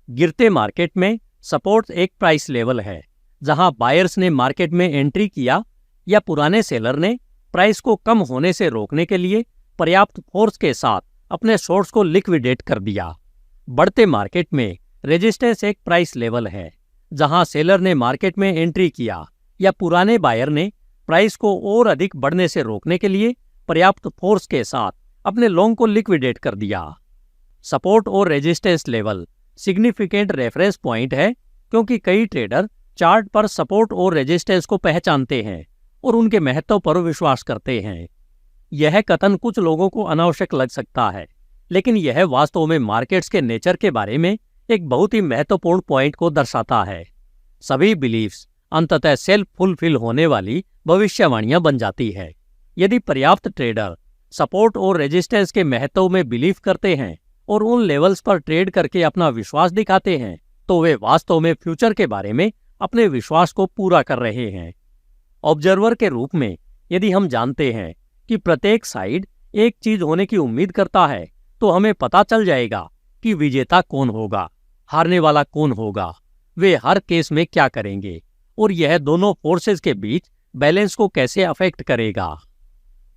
गिरते मार्केट में सपोर्ट एक प्राइस लेवल है जहां बायर्स ने मार्केट में एंट्री किया या पुराने सेलर ने प्राइस को कम होने से रोकने के लिए पर्याप्त फोर्स के साथ अपने शॉर्ट्स को लिक्विडेट कर दिया। बढ़ते मार्केट में रेजिस्टेंस एक प्राइस लेवल है जहां सेलर ने मार्केट में एंट्री किया या पुराने बायर ने प्राइस को और अधिक बढ़ने से रोकने के लिए पर्याप्त फोर्स के साथ अपने लॉन्ग को लिक्विडेट कर दिया। सपोर्ट और resistance level significant reference point है, क्योंकि कई ट्रेडर चार्ट पर सपोर्ट और रेजिस्टेंस को पहचानते हैं और उनके महत्व पर विश्वास करते हैं। यह कथन कुछ लोगों को अनावश्यक लग सकता है, लेकिन यह वास्तव में मार्केट्स के नेचर के बारे में एक बहुत ही महत्वपूर्ण पॉइंट को दर्शाता है। सभी बिलीफ्स अंततः सेल्फ फुलफिल होने वाली भविष्यवाणियां बन जाती है। यदि पर्याप्त ट्रेडर सपोर्ट और रेजिस्टेंस के महत्व में बिलीव करते हैं और उन लेवल्स पर ट्रेड करके अपना विश्वास दिखाते हैं, तो वे वास्तव में फ्यूचर के बारे में अपने विश्वास को पूरा कर रहे हैं। ऑब्जर्वर के रूप में यदि हम जानते हैं कि प्रत्येक साइड एक चीज होने की उम्मीद करता है, तो हमें पता चल जाएगा कि विजेता कौन होगा, हारने वाला कौन होगा, वे हर केस में क्या करेंगे और यह दोनों फोर्सेस के बीच बैलेंस को कैसे अफेक्ट करेगा।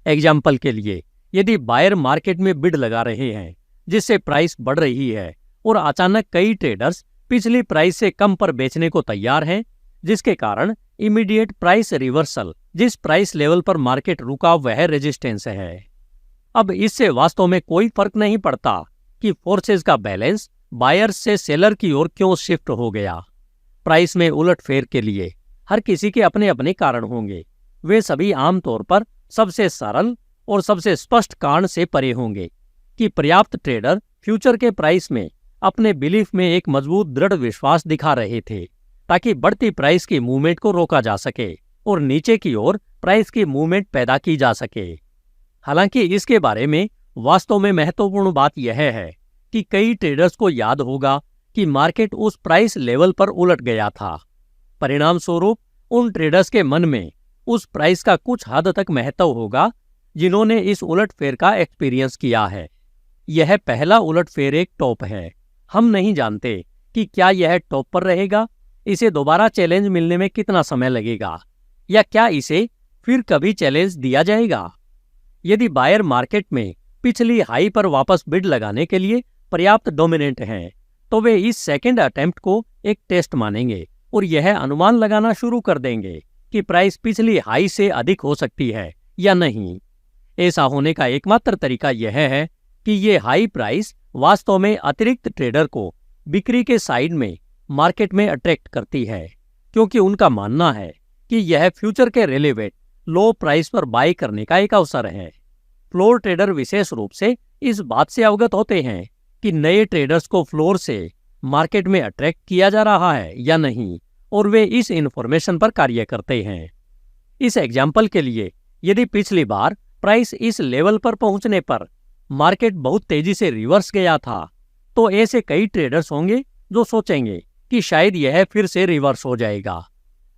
एग्जाम्पल के लिए, यदि बायर मार्केट में बिड लगा रहे हैं जिससे प्राइस बढ़ रही है और अचानक कई ट्रेडर्स पिछली प्राइस से कम पर बेचने को तैयार हैं, जिसके कारण इमीडिएट प्राइस रिवर्सल, जिस प्राइस लेवल पर मार्केट रुका वह रेजिस्टेंस है। अब इससे वास्तव में कोई फर्क नहीं पड़ता कि फोर्सेस का बैलेंस बायर्स से सेलर की ओर क्यों शिफ्ट हो गया। प्राइस में उलटफेर के लिए हर किसी के अपने अपने कारण होंगे। वे सभी आमतौर पर सबसे सरल और सबसे स्पष्ट कारण से परे होंगे कि पर्याप्त ट्रेडर फ्यूचर के प्राइस में अपने बिलीफ में एक मजबूत दृढ़ विश्वास दिखा रहे थे, ताकि बढ़ती प्राइस की मूवमेंट को रोका जा सके और नीचे की ओर प्राइस की मूवमेंट पैदा की जा सके। हालांकि इसके बारे में वास्तव में महत्वपूर्ण बात यह है कि कई ट्रेडर्स को याद होगा कि मार्केट उस प्राइस लेवल पर उलट गया था। परिणाम स्वरूप उन ट्रेडर्स के मन में उस प्राइस का कुछ हद तक महत्व होगा जिन्होंने इस उलटफेर का एक्सपीरियंस किया है। यह पहला उलटफेर एक टॉप है। हम नहीं जानते कि क्या यह टॉप पर रहेगा, इसे दोबारा चैलेंज मिलने में कितना समय लगेगा, या क्या इसे फिर कभी चैलेंज दिया जाएगा। यदि बायर मार्केट में पिछली हाई पर वापस बिड लगाने के लिए पर्याप्त डोमिनेंट हैं, तो वे इस सेकंड अटेम्प्ट को एक टेस्ट मानेंगे और यह अनुमान लगाना शुरू कर देंगे कि प्राइस पिछली हाई से अधिक हो सकती है या नहीं। ऐसा होने का एकमात्र तरीका यह है कि ये हाई प्राइस वास्तव में अतिरिक्त ट्रेडर को बिक्री के साइड में मार्केट में अट्रैक्ट करती है, क्योंकि उनका मानना है कि यह फ्यूचर के रिलेवेंट लो प्राइस पर बाय करने का एक अवसर है। फ्लोर ट्रेडर विशेष रूप से इस बात से अवगत होते हैं कि नए ट्रेडर्स को फ्लोर से मार्केट में अट्रैक्ट किया जा रहा है या नहीं, और वे इस इंफॉर्मेशन पर कार्य करते हैं। इस एग्जाम्पल के लिए, यदि पिछली बार प्राइस इस लेवल पर पहुंचने पर मार्केट बहुत तेजी से रिवर्स गया था, तो ऐसे कई ट्रेडर्स होंगे जो सोचेंगे कि शायद यह फिर से रिवर्स हो जाएगा।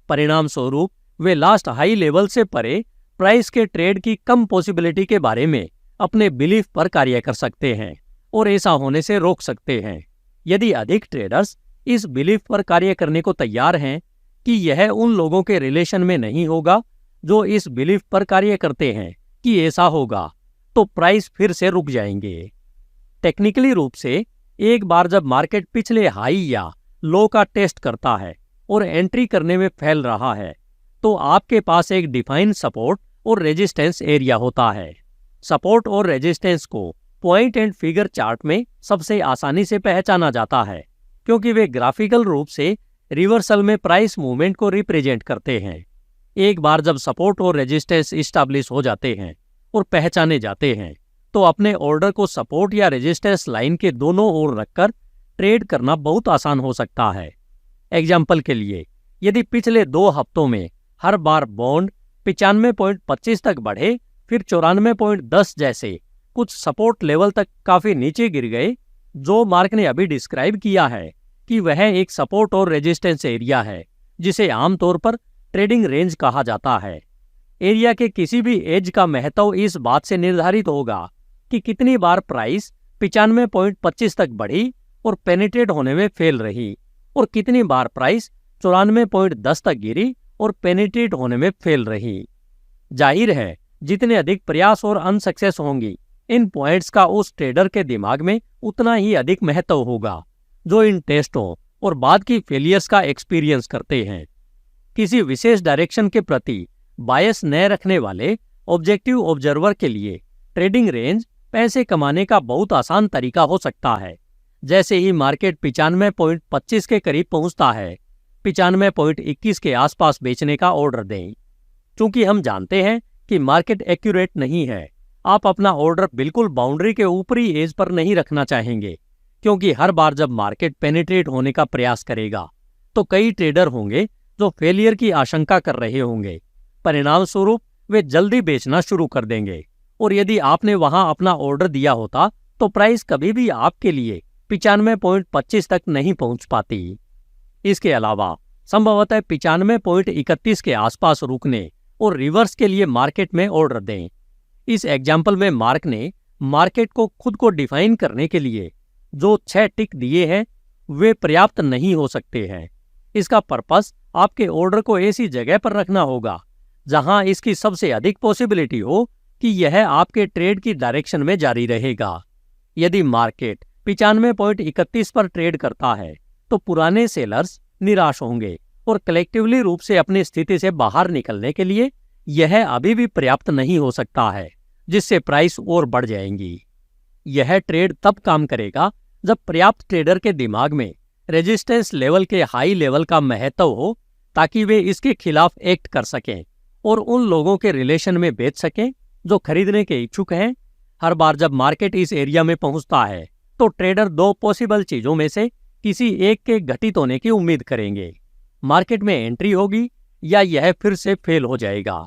परिणाम स्वरूप वे लास्ट हाई लेवल से परे प्राइस के ट्रेड की कम पॉसिबिलिटी के बारे में अपने बिलीफ पर कार्य कर सकते हैं और ऐसा होने से रोक सकते हैं। यदि अधिक ट्रेडर्स इस बिलीफ पर कार्य करने को तैयार हैं कि यह उन लोगों के रिलेशन में नहीं होगा जो इस बिलीफ पर कार्य करते हैं कि ऐसा होगा, तो प्राइस फिर से रुक जाएंगे। टेक्निकली रूप से एक बार जब मार्केट पिछले हाई या लो का टेस्ट करता है और एंट्री करने में फैल रहा है, तो आपके पास एक डिफाइंड सपोर्ट और रेजिस्टेंस एरिया होता है। सपोर्ट और रेजिस्टेंस को पॉइंट एंड फिगर चार्ट में सबसे आसानी से पहचाना जाता है, क्योंकि वे ग्राफिकल रूप से रिवर्सल में प्राइस मूवमेंट को रिप्रेजेंट करते हैं। एक बार जब सपोर्ट और रेजिस्टेंस इस्टेब्लिश हो जाते हैं और पहचाने जाते हैं, तो अपने ऑर्डर को सपोर्ट या रेजिस्टेंस लाइन के दोनों ओर रखकर ट्रेड करना बहुत आसान हो सकता है। एग्जाम्पल के लिए, यदि पिछले 2 हफ्तों में हर बार बॉन्ड 95.25 तक बढ़े, फिर 94.10 जैसे कुछ सपोर्ट लेवल तक काफी नीचे गिर गए, जो मार्क ने अभी डिस्क्राइब किया है कि वह एक सपोर्ट और रेजिस्टेंस एरिया है, जिसे आमतौर पर ट्रेडिंग रेंज कहा जाता है। एरिया के किसी भी एज का महत्व इस बात से निर्धारित होगा कि कितनी बार प्राइस 95.25 तक बढ़ी और पेनिट्रेट होने में फेल रही, और कितनी बार प्राइस 94.10 तक गिरी और पेनिट्रेट होने में फेल रही। जाहिर है, जितने अधिक प्रयास और अनसक्सेस होंगी, इन पॉइंट्स का उस ट्रेडर के दिमाग में उतना ही अधिक महत्व होगा जो इन टेस्टों और बाद की फेलियर्स का एक्सपीरियंस करते हैं। किसी विशेष डायरेक्शन के प्रति बायस न रखने वाले ऑब्जेक्टिव ऑब्जर्वर के लिए ट्रेडिंग रेंज पैसे कमाने का बहुत आसान तरीका हो सकता है। जैसे ही मार्केट 95.25 के करीब पहुंचता है, 95.21 के आसपास बेचने का ऑर्डर दें। क्योंकि हम जानते हैं कि मार्केट एक्यूरेट नहीं है, आप अपना ऑर्डर बिल्कुल बाउंड्री के ऊपरी एज पर नहीं रखना चाहेंगे, क्योंकि हर बार जब मार्केट पेनिट्रेट होने का प्रयास करेगा तो कई ट्रेडर होंगे जो फेलियर की आशंका कर रहे होंगे। परिणाम स्वरूप वे जल्दी बेचना शुरू कर देंगे, और यदि आपने वहां अपना ऑर्डर दिया होता तो प्राइस कभी भी आपके लिए 95.25 तक नहीं पहुंच पाती। इसके अलावा संभवतः 95.31 के आसपास रुकने और रिवर्स के लिए मार्केट में ऑर्डर दें। इस एग्जाम्पल में मार्क ने मार्केट को खुद को डिफाइन करने के लिए जो 6 टिक दिए हैं वे पर्याप्त नहीं हो सकते हैं। इसका पर्पस आपके ऑर्डर को ऐसी जगह पर रखना होगा जहां इसकी सबसे अधिक पॉसिबिलिटी हो कि यह आपके ट्रेड की डायरेक्शन में जारी रहेगा। यदि मार्केट 95.31 पर ट्रेड करता है तो पुराने सेलर्स निराश होंगे और कलेक्टिवली रूप से अपनी स्थिति से बाहर निकलने के लिए यह अभी भी पर्याप्त नहीं हो सकता है, जिससे प्राइस और बढ़ जाएंगी। यह ट्रेड तब काम करेगा जब पर्याप्त ट्रेडर के दिमाग में रेजिस्टेंस लेवल के हाई लेवल का महत्व हो, ताकि वे इसके खिलाफ एक्ट कर सकें और उन लोगों के रिलेशन में बेच सकें जो खरीदने के इच्छुक हैं। हर बार जब मार्केट इस एरिया में पहुंचता है तो ट्रेडर 2 पॉसिबल चीजों में से किसी एक के घटित होने की उम्मीद करेंगे। मार्केट में एंट्री होगी या यह फिर से फेल हो जाएगा।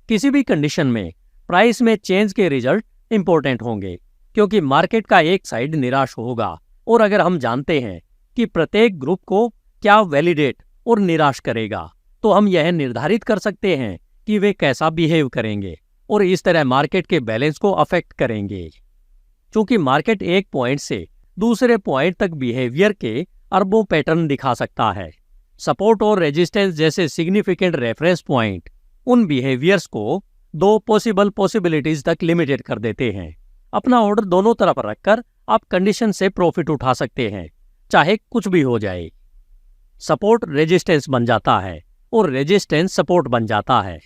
किसी भी कंडीशन में प्राइस में चेंज के रिजल्ट इंपॉर्टेंट होंगे, क्योंकि मार्केट का एक साइड निराश होगा, और अगर हम जानते हैं कि प्रत्येक ग्रुप को क्या वैलिडेट और निराश करेगा तो हम यह निर्धारित कर सकते हैं कि वे कैसा बिहेव करेंगे और इस तरह मार्केट के बैलेंस को अफेक्ट करेंगे। क्योंकि मार्केट एक पॉइंट से दूसरे पॉइंट तक बिहेवियर के अरबों पैटर्न दिखा सकता है। सपोर्ट और रेजिस्टेंस जैसे सिग्निफिकेंट रेफरेंस पॉइंट उन बिहेवियर्स को 2 पॉसिबिलिटीज तक लिमिटेड कर देते हैं। अपना ऑर्डर दोनों तरफ रखकर आप कंडीशन से प्रॉफिट उठा सकते हैं, चाहे कुछ भी हो जाए। सपोर्ट रेजिस्टेंस बन जाता है और रेजिस्टेंस सपोर्ट बन जाता है।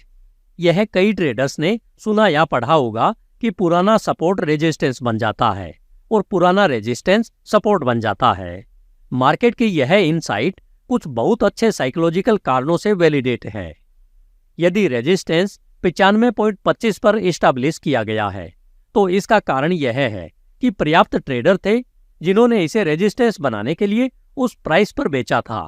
यह कई ट्रेडर्स ने सुना या पढ़ा होगा कि पुराना सपोर्ट रेजिस्टेंस बन जाता है और पुराना रेजिस्टेंस सपोर्ट बन जाता है। मार्केट की यह इनसाइट कुछ बहुत अच्छे साइकोलॉजिकल कारणों से वैलिडेट है। यदि रेजिस्टेंस 95.25 पर एस्टैब्लिश किया गया है तो इसका कारण यह है कि पर्याप्त ट्रेडर थे जिन्होंने इसे रेजिस्टेंस बनाने के लिए उस प्राइस पर बेचा था।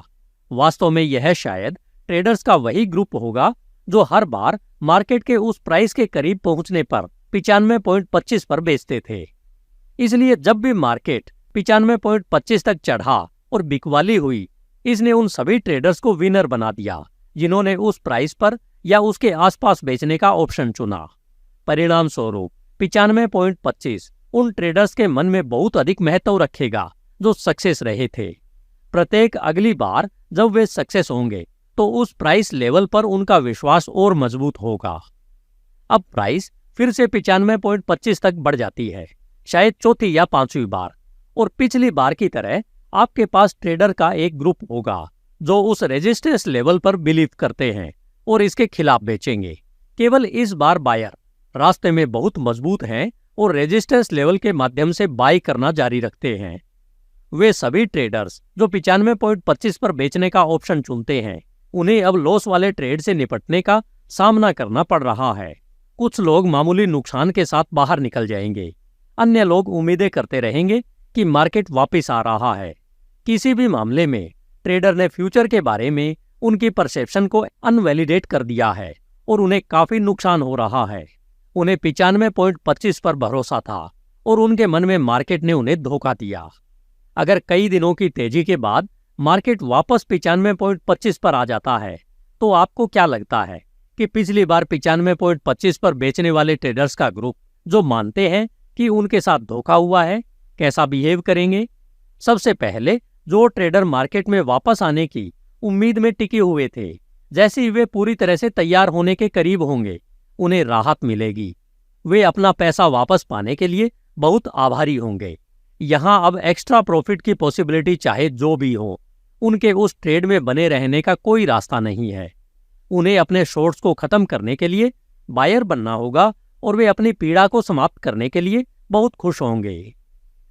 वास्तव में यह शायद ट्रेडर्स का वही ग्रुप होगा जो हर बार मार्केट के उस प्राइस के करीब पहुंचने पर 95.25 पर बेचते थे। इसलिए जब भी मार्केट 95.25 तक चढ़ा और बिकवाली हुई, इसने उन सभी ट्रेडर्स को विनर बना दिया जिन्होंने उस प्राइस पर या उसके आसपास बेचने का ऑप्शन चुना। परिणाम स्वरूप 95.25 उन ट्रेडर्स के मन में बहुत अधिक महत्व रखेगा जो सक्सेस रहे थे। प्रत्येक अगली बार जब वे सक्सेस होंगे तो उस प्राइस लेवल पर उनका विश्वास और मजबूत होगा। अब प्राइस फिर से 95.25 तक बढ़ जाती है, शायद चौथी या 5वीं बार, और पिछली बार की तरह आपके पास ट्रेडर का एक ग्रुप होगा जो उस रेजिस्टेंस लेवल पर बिलीव करते हैं और इसके खिलाफ बेचेंगे। केवल इस बार बायर रास्ते में बहुत मजबूत हैं और रेजिस्टेंस लेवल के माध्यम से बाई करना जारी रखते हैं। वे सभी ट्रेडर्स जो 95.25 पर बेचने का ऑप्शन चुनते हैं, उन्हें अब लॉस वाले ट्रेड से निपटने का सामना करना पड़ रहा है। कुछ लोग मामूली नुकसान के साथ बाहर निकल जाएंगे, अन्य लोग उम्मीदें करते रहेंगे कि मार्केट वापस आ रहा है। किसी भी मामले में ट्रेडर ने फ्यूचर के बारे में उनकी परसेप्शन को अनवैलिडेट कर दिया है और उन्हें काफी नुकसान हो रहा है। उन्हें 95.25 पर भरोसा था और उनके मन में मार्केट ने उन्हें धोखा दिया। अगर कई दिनों की तेजी के बाद मार्केट वापस 95.25 पर आ जाता है तो आपको क्या लगता है कि पिछली बार 95.25 पर बेचने वाले ट्रेडर्स का ग्रुप जो मानते हैं कि उनके साथ धोखा हुआ है कैसा बिहेव करेंगे? सबसे पहले जो ट्रेडर मार्केट में वापस आने की उम्मीद में टिके हुए थे, जैसे ही वे पूरी तरह से तैयार होने के करीब होंगे, उन्हें राहत मिलेगी। वे अपना पैसा वापस पाने के लिए बहुत आभारी होंगे। यहाँ अब एक्स्ट्रा प्रॉफिट की पॉसिबिलिटी चाहे जो भी हो, उनके उस ट्रेड में बने रहने का कोई रास्ता नहीं है। उन्हें अपने शॉर्ट्स को खत्म करने के लिए बायर बनना होगा और वे अपनी पीड़ा को समाप्त करने के लिए बहुत खुश होंगे।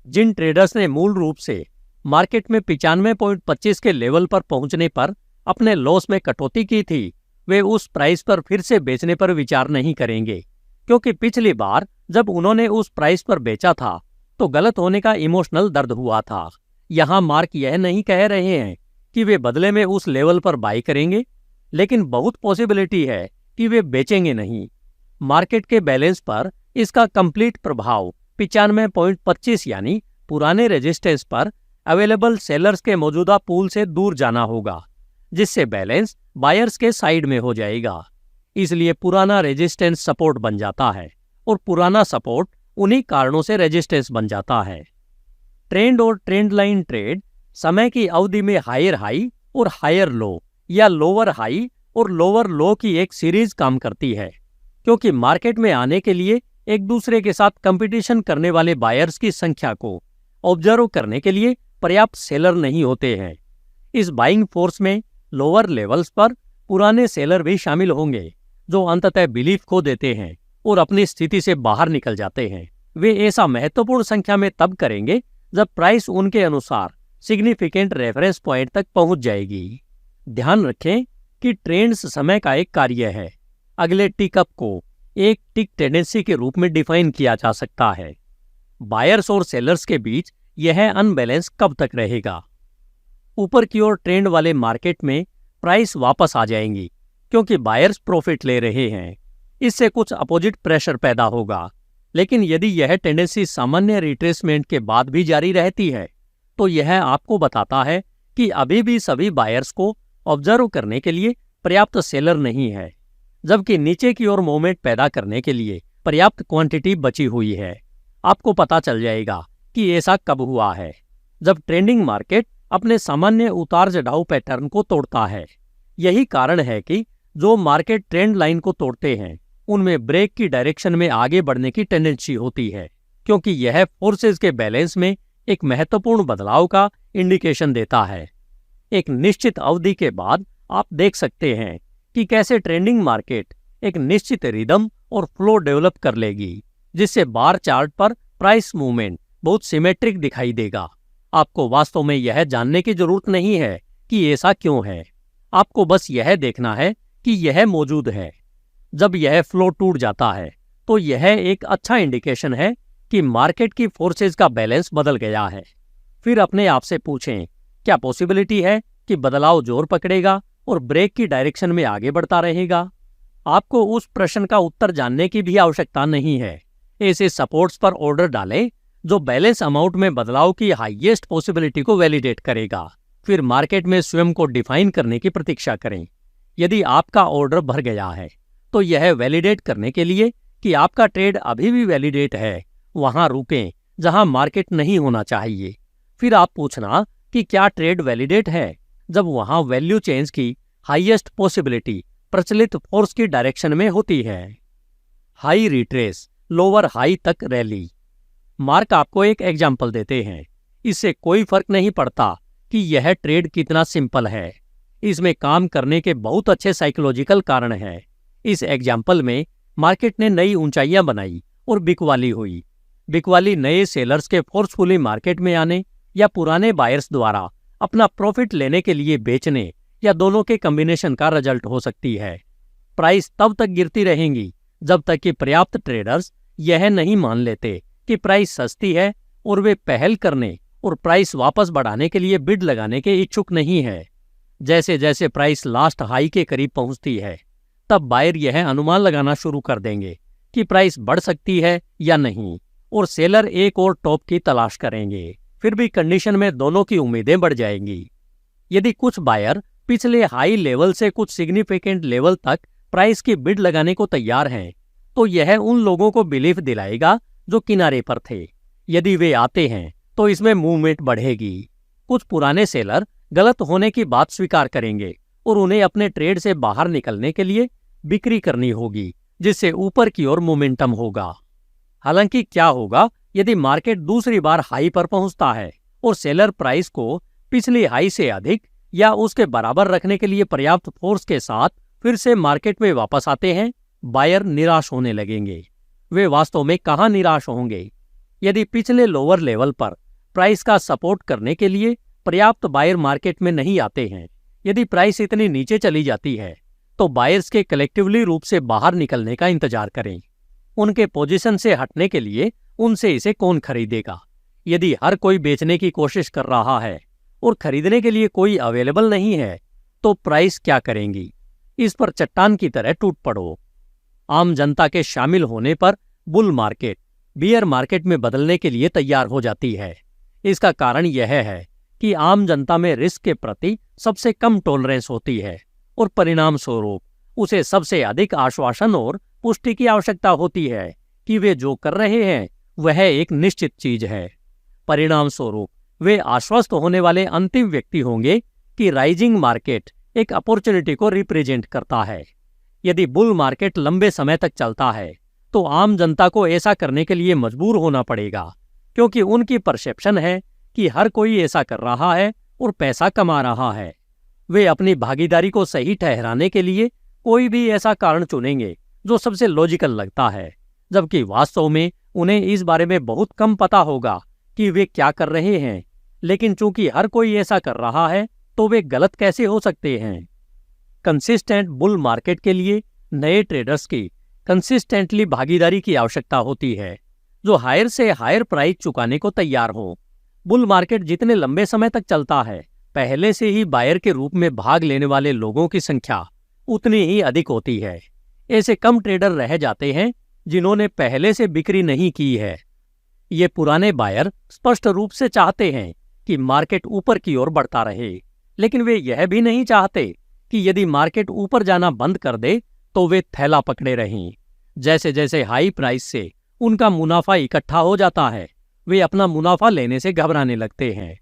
जिन ट्रेडर्स ने मूल रूप से मार्केट में 95.25 के लेवल पर पहुंचने पर अपने लॉस में कटौती की थी, वे उस प्राइस पर फिर से बेचने पर विचार नहीं करेंगे, क्योंकि पिछली बार जब उन्होंने उस प्राइस पर बेचा था तो गलत होने का इमोशनल दर्द हुआ था। यहाँ मार्क यह नहीं कह रहे हैं कि वे बदले में उस लेवल पर बाई करेंगे, लेकिन बहुत पॉसिबिलिटी है कि वे बेचेंगे नहीं। मार्केट के बैलेंस पर इसका कंप्लीट प्रभाव 95.25 यानी पुराने रेजिस्टेंस पर अवेलेबल सेलर्स के मौजूदा पूल से दूर जाना होगा, जिससे बैलेंस बायर्स के साइड में हो जाएगा। इसलिए पुराना रेजिस्टेंस सपोर्ट बन जाता है और पुराना सपोर्ट उन्हीं कारणों से रेजिस्टेंस बन जाता है। ट्रेंड और ट्रेंड लाइन ट्रेड समय की अवधि में हायर हाई और हायर लो या लोअर हाई और लोअर लो की एक सीरीज काम करती है, क्योंकि मार्केट में आने के लिए एक दूसरे के साथ कंपटीशन करने वाले बायर्स की संख्या को ऑब्जर्व करने के लिए पर्याप्त सेलर नहीं होते हैं। इस बाइंग फोर्स में लोअर लेवल्स पर पुराने सेलर भी शामिल होंगे, जो अंततः बिलीफ खो देते हैं और अपनी स्थिति से बाहर निकल जाते हैं। वे ऐसा महत्वपूर्ण संख्या में तब करेंगे जब प्राइस उनके अनुसार सिग्निफिकेंट रेफरेंस पॉइंट तक पहुंच जाएगी। ध्यान रखें कि ट्रेंड्स समय का एक कार्य है। अगले टिक अप को एक टिक टेंडेंसी के रूप में डिफाइन किया जा सकता है। बायर्स और सेलर्स के बीच यह अनबैलेंस कब तक रहेगा? ऊपर की ओर ट्रेंड वाले मार्केट में प्राइस वापस आ जाएंगी, क्योंकि बायर्स प्रॉफिट ले रहे हैं। इससे कुछ अपोजिट प्रेशर पैदा होगा। लेकिन यदि यह टेंडेंसी सामान्य रिट्रेसमेंट के बाद भी जारी रहती है, तो यह आपको बताता है कि अभी भी सभी बायर्स को ऑब्जर्व करने के लिए पर्याप्त सेलर नहीं है, जबकि नीचे की ओर मूवमेंट पैदा करने के लिए पर्याप्त क्वांटिटी बची हुई है। आपको पता चल जाएगा कि ऐसा कब हुआ है, जब ट्रेंडिंग मार्केट अपने सामान्य उतार चढ़ाव पैटर्न को तोड़ता है। यही कारण है कि जो मार्केट ट्रेंड लाइन को तोड़ते हैं उनमें ब्रेक की डायरेक्शन में आगे बढ़ने की टेंडेंसी होती है, क्योंकि यह फोर्सेस के बैलेंस में एक महत्वपूर्ण बदलाव का इंडिकेशन देता है। एक निश्चित अवधि के बाद आप देख सकते हैं कि कैसे ट्रेंडिंग मार्केट एक निश्चित रिदम और फ्लो डेवलप कर लेगी, जिससे बार चार्ट पर प्राइस मूवमेंट बहुत सिमेट्रिक दिखाई देगा। आपको वास्तव में यह जानने की जरूरत नहीं है कि ऐसा क्यों है। आपको बस यह देखना है कि यह मौजूद है। जब यह फ्लो टूट जाता है तो यह एक अच्छा इंडिकेशन है कि मार्केट की फोर्सेस का बैलेंस बदल गया है। फिर अपने आप से पूछें, क्या पॉसिबिलिटी है कि बदलाव जोर पकड़ेगा और ब्रेक की डायरेक्शन में आगे बढ़ता रहेगा? आपको उस प्रश्न का उत्तर जानने की भी आवश्यकता नहीं है। ऐसे सपोर्ट्स पर ऑर्डर डालें जो बैलेंस अमाउंट में बदलाव की हाईएस्ट पॉसिबिलिटी को वैलिडेट करेगा। फिर मार्केट में स्वयं को डिफाइन करने की प्रतीक्षा करें। यदि आपका ऑर्डर भर गया है तो यह वैलिडेट करने के लिए कि आपका ट्रेड अभी भी वैलिडेट है, वहां रुकें जहां मार्केट नहीं होना चाहिए। फिर आप पूछना कि क्या ट्रेड वैलिडेट है, जब वहां वैल्यू चेंज की हाईएस्ट पॉसिबिलिटी प्रचलित फोर्स की डायरेक्शन में होती है। हाई रिट्रेस, लोअर हाई तक रैली। मार्क आपको एक एग्जाम्पल देते हैं। इससे कोई फर्क नहीं पड़ता कि यह ट्रेड कितना सिंपल है। इसमें काम करने के बहुत अच्छे साइकोलॉजिकल कारण हैं। इस एग्जाम्पल में मार्केट ने नई ऊंचाइयां बनाई और बिकवाली हुई। बिकवाली नए सेलर्स के फोर्सफुली मार्केट में आने या पुराने बायर्स द्वारा अपना प्रॉफिट लेने के लिए बेचने या दोनों के कॉम्बिनेशन का रिजल्ट हो सकती है। प्राइस तब तक गिरती रहेंगी जब तक कि पर्याप्त ट्रेडर्स यह नहीं मान लेते कि प्राइस सस्ती है और वे पहल करने और प्राइस वापस बढ़ाने के लिए बिड लगाने के इच्छुक नहीं है। जैसे जैसे प्राइस लास्ट हाई के करीब पहुंचती है, तब बायर यह अनुमान लगाना शुरू कर देंगे कि प्राइस बढ़ सकती है या नहीं, और सेलर एक और टॉप की तलाश करेंगे। फिर भी कंडीशन में दोनों की उम्मीदें बढ़ जाएंगी। यदि कुछ बायर पिछले हाई लेवल से कुछ सिग्निफिकेंट लेवल तक प्राइस की बिड लगाने को तैयार हैं, तो यह उन लोगों को बिलीफ दिलाएगा जो किनारे पर थे। यदि वे आते हैं तो इसमें मूवमेंट बढ़ेगी। कुछ पुराने सेलर गलत होने की बात स्वीकार करेंगे और उन्हें अपने ट्रेड से बाहर निकलने के लिए बिक्री करनी होगी, जिससे ऊपर की ओर मोमेंटम होगा। हालांकि क्या होगा यदि मार्केट दूसरी बार हाई पर पहुंचता है और सेलर प्राइस को पिछली हाई से अधिक या उसके बराबर रखने के लिए पर्याप्त फोर्स के साथ फिर से मार्केट में वापस आते हैं? बायर निराश होने लगेंगे। वे वास्तव में कहाँ निराश होंगे? यदि पिछले लोअर लेवल पर प्राइस का सपोर्ट करने के लिए पर्याप्त बायर मार्केट में नहीं आते हैं, यदि प्राइस इतनी नीचे चली जाती है, तो बायर्स के कलेक्टिवली रूप से बाहर निकलने का इंतजार करें। उनके पोजीशन से हटने के लिए उनसे इसे कौन खरीदेगा? यदि हर कोई बेचने की कोशिश कर रहा है और खरीदने के लिए कोई अवेलेबल नहीं है, तो प्राइस क्या करेंगी? इस पर चट्टान की तरह टूट पड़ो। आम जनता के शामिल होने पर बुल मार्केट बियर मार्केट में बदलने के लिए तैयार हो जाती है। इसका कारण यह है कि आम जनता में रिस्क के प्रति सबसे कम टॉलरेंस होती है और परिणाम स्वरूप उसे सबसे अधिक आश्वासन और पुष्टि की आवश्यकता होती है कि वे जो कर रहे हैं वह एक निश्चित चीज है। परिणाम स्वरूप वे आश्वस्त होने वाले अंतिम व्यक्ति होंगे कि राइजिंग मार्केट एक अपॉर्चुनिटी को रिप्रेजेंट करता है। यदि बुल मार्केट लंबे समय तक चलता है, तो आम जनता को ऐसा करने के लिए मजबूर होना पड़ेगा, क्योंकि उनकी परसेप्शन है कि हर कोई ऐसा कर रहा है और पैसा कमा रहा है। वे अपनी भागीदारी को सही ठहराने के लिए कोई भी ऐसा कारण चुनेंगे जो सबसे लॉजिकल लगता है, जबकि वास्तव में उन्हें इस बारे में बहुत कम पता होगा कि वे क्या कर रहे हैं। लेकिन चूंकि हर कोई ऐसा कर रहा है, तो वे गलत कैसे हो सकते हैं? कंसिस्टेंट बुल मार्केट के लिए नए ट्रेडर्स की कंसिस्टेंटली भागीदारी की आवश्यकता होती है, जो हायर से हायर प्राइस चुकाने को तैयार हो। बुल मार्केट जितने लंबे समय तक चलता है, पहले से ही बायर के रूप में भाग लेने वाले लोगों की संख्या उतनी ही अधिक होती है। ऐसे कम ट्रेडर रह जाते हैं जिन्होंने पहले से बिक्री नहीं की है। ये पुराने बायर स्पष्ट रूप से चाहते हैं कि मार्केट ऊपर की ओर बढ़ता रहे, लेकिन वे यह भी नहीं चाहते कि यदि मार्केट ऊपर जाना बंद कर दे तो वे थैला पकड़े रहें। जैसे जैसे हाई प्राइस से उनका मुनाफा इकट्ठा हो जाता है, वे अपना मुनाफा लेने से घबराने लगते हैं।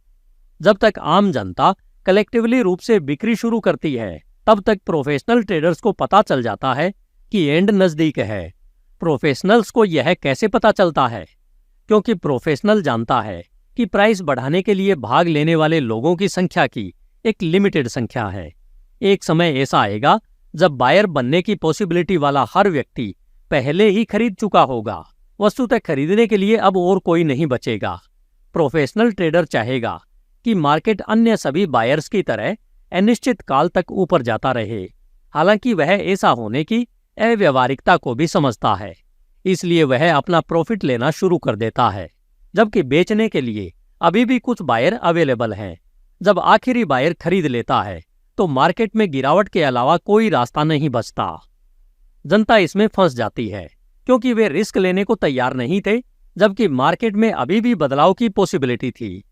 जब तक आम जनता कलेक्टिवली रूप से बिक्री शुरू करती है, तब तक प्रोफेशनल ट्रेडर्स को पता चल जाता है कि एंड नजदीक है। प्रोफेशनल्स को यह कैसे पता चलता है? क्योंकि प्रोफेशनल जानता है कि प्राइस बढ़ाने के लिए भाग लेने वाले लोगों की संख्या की एक लिमिटेड संख्या है। एक समय ऐसा आएगा जब बायर बनने की पॉसिबिलिटी वाला हर व्यक्ति पहले ही खरीद चुका होगा। वस्तुतः खरीदने के लिए अब और कोई नहीं बचेगा। प्रोफेशनल ट्रेडर चाहेगा कि मार्केट अन्य सभी बायर्स की तरह अनिश्चित काल तक ऊपर जाता रहे, हालांकि वह ऐसा होने की अव्यवहारिकता को भी समझता है। इसलिए वह अपना प्रॉफिट लेना शुरू कर देता है, जबकि बेचने के लिए अभी भी कुछ बायर अवेलेबल हैं। जब आखिरी बायर खरीद लेता है, तो मार्केट में गिरावट के अलावा कोई रास्ता नहीं बचता। जनता इसमें फंस जाती है क्योंकि वे रिस्क लेने को तैयार नहीं थे, जबकि मार्केट में अभी भी बदलाव की पॉसिबिलिटी थी।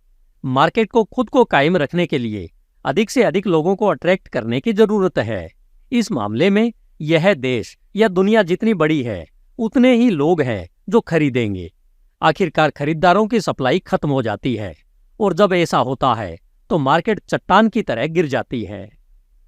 मार्केट को खुद को कायम रखने के लिए अधिक से अधिक लोगों को अट्रैक्ट करने की जरूरत है। इस मामले में यह देश या दुनिया जितनी बड़ी है, उतने ही लोग हैं जो खरीदेंगे। आखिरकार खरीदारों की सप्लाई खत्म हो जाती है, और जब ऐसा होता है तो मार्केट चट्टान की तरह गिर जाती है।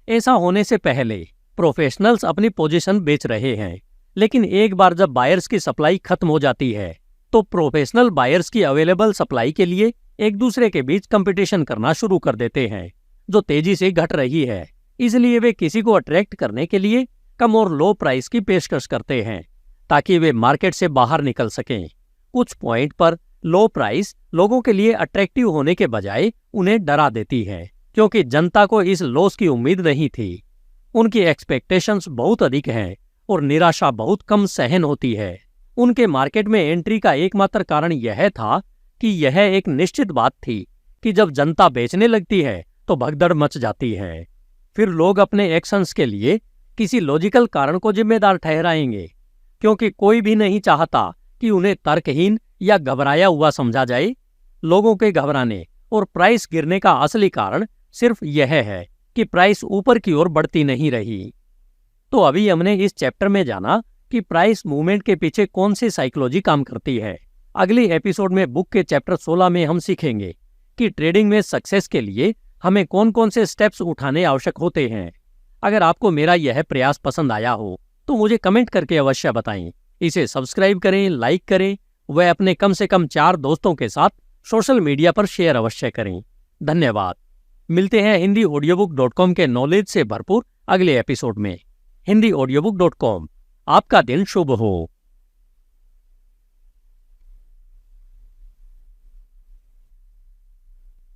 ऐसा होने से पहले प्रोफेशनल्स अपनी पोजीशन बेच रहे हैं, लेकिन एक बार जब बायर्स की सप्लाई खत्म हो जाती है, तो प्रोफेशनल बायर्स की अवेलेबल सप्लाई के लिए एक दूसरे के बीच कंपटीशन करना शुरू कर देते हैं, जो तेजी से घट रही है। इसलिए वे किसी को अट्रैक्ट करने के लिए कम और लो प्राइस की पेशकश करते हैं, ताकि वे मार्केट से बाहर निकल सकें। कुछ पॉइंट पर लो प्राइस लोगों के लिए अट्रैक्टिव होने के बजाय उन्हें डरा देती है, क्योंकि जनता को इस लॉस की उम्मीद नहीं थी। उनकी एक्सपेक्टेशंस बहुत अधिक हैं और निराशा बहुत कम सहन होती है। उनके मार्केट में एंट्री का एकमात्र कारण यह था कि यह एक निश्चित बात थी कि जब जनता बेचने लगती है तो भगदड़ मच जाती है। फिर लोग अपने एक्शंस के लिए किसी लॉजिकल कारण को जिम्मेदार ठहराएंगे, क्योंकि कोई भी नहीं चाहता कि उन्हें तर्कहीन या घबराया हुआ समझा जाए। लोगों के घबराने और प्राइस गिरने का असली कारण सिर्फ यह है कि प्राइस ऊपर की ओर बढ़ती नहीं रही। तो अभी हमने इस चैप्टर में जाना कि प्राइस मूवमेंट के पीछे कौन सी साइकोलॉजी काम करती है। अगली एपिसोड में बुक के चैप्टर 16 में हम सीखेंगे कि ट्रेडिंग में सक्सेस के लिए हमें कौन कौन से स्टेप्स उठाने आवश्यक होते हैं। अगर आपको मेरा यह प्रयास पसंद आया हो तो मुझे कमेंट करके अवश्य बताएं। इसे सब्सक्राइब करें, लाइक करें व अपने कम से कम 4 दोस्तों के साथ सोशल मीडिया पर शेयर अवश्य करें। धन्यवाद। मिलते हैं HindiAudiobook.com के नॉलेज से भरपूर अगले एपिसोड में। HindiAudiobook.com। आपका दिन शुभ हो।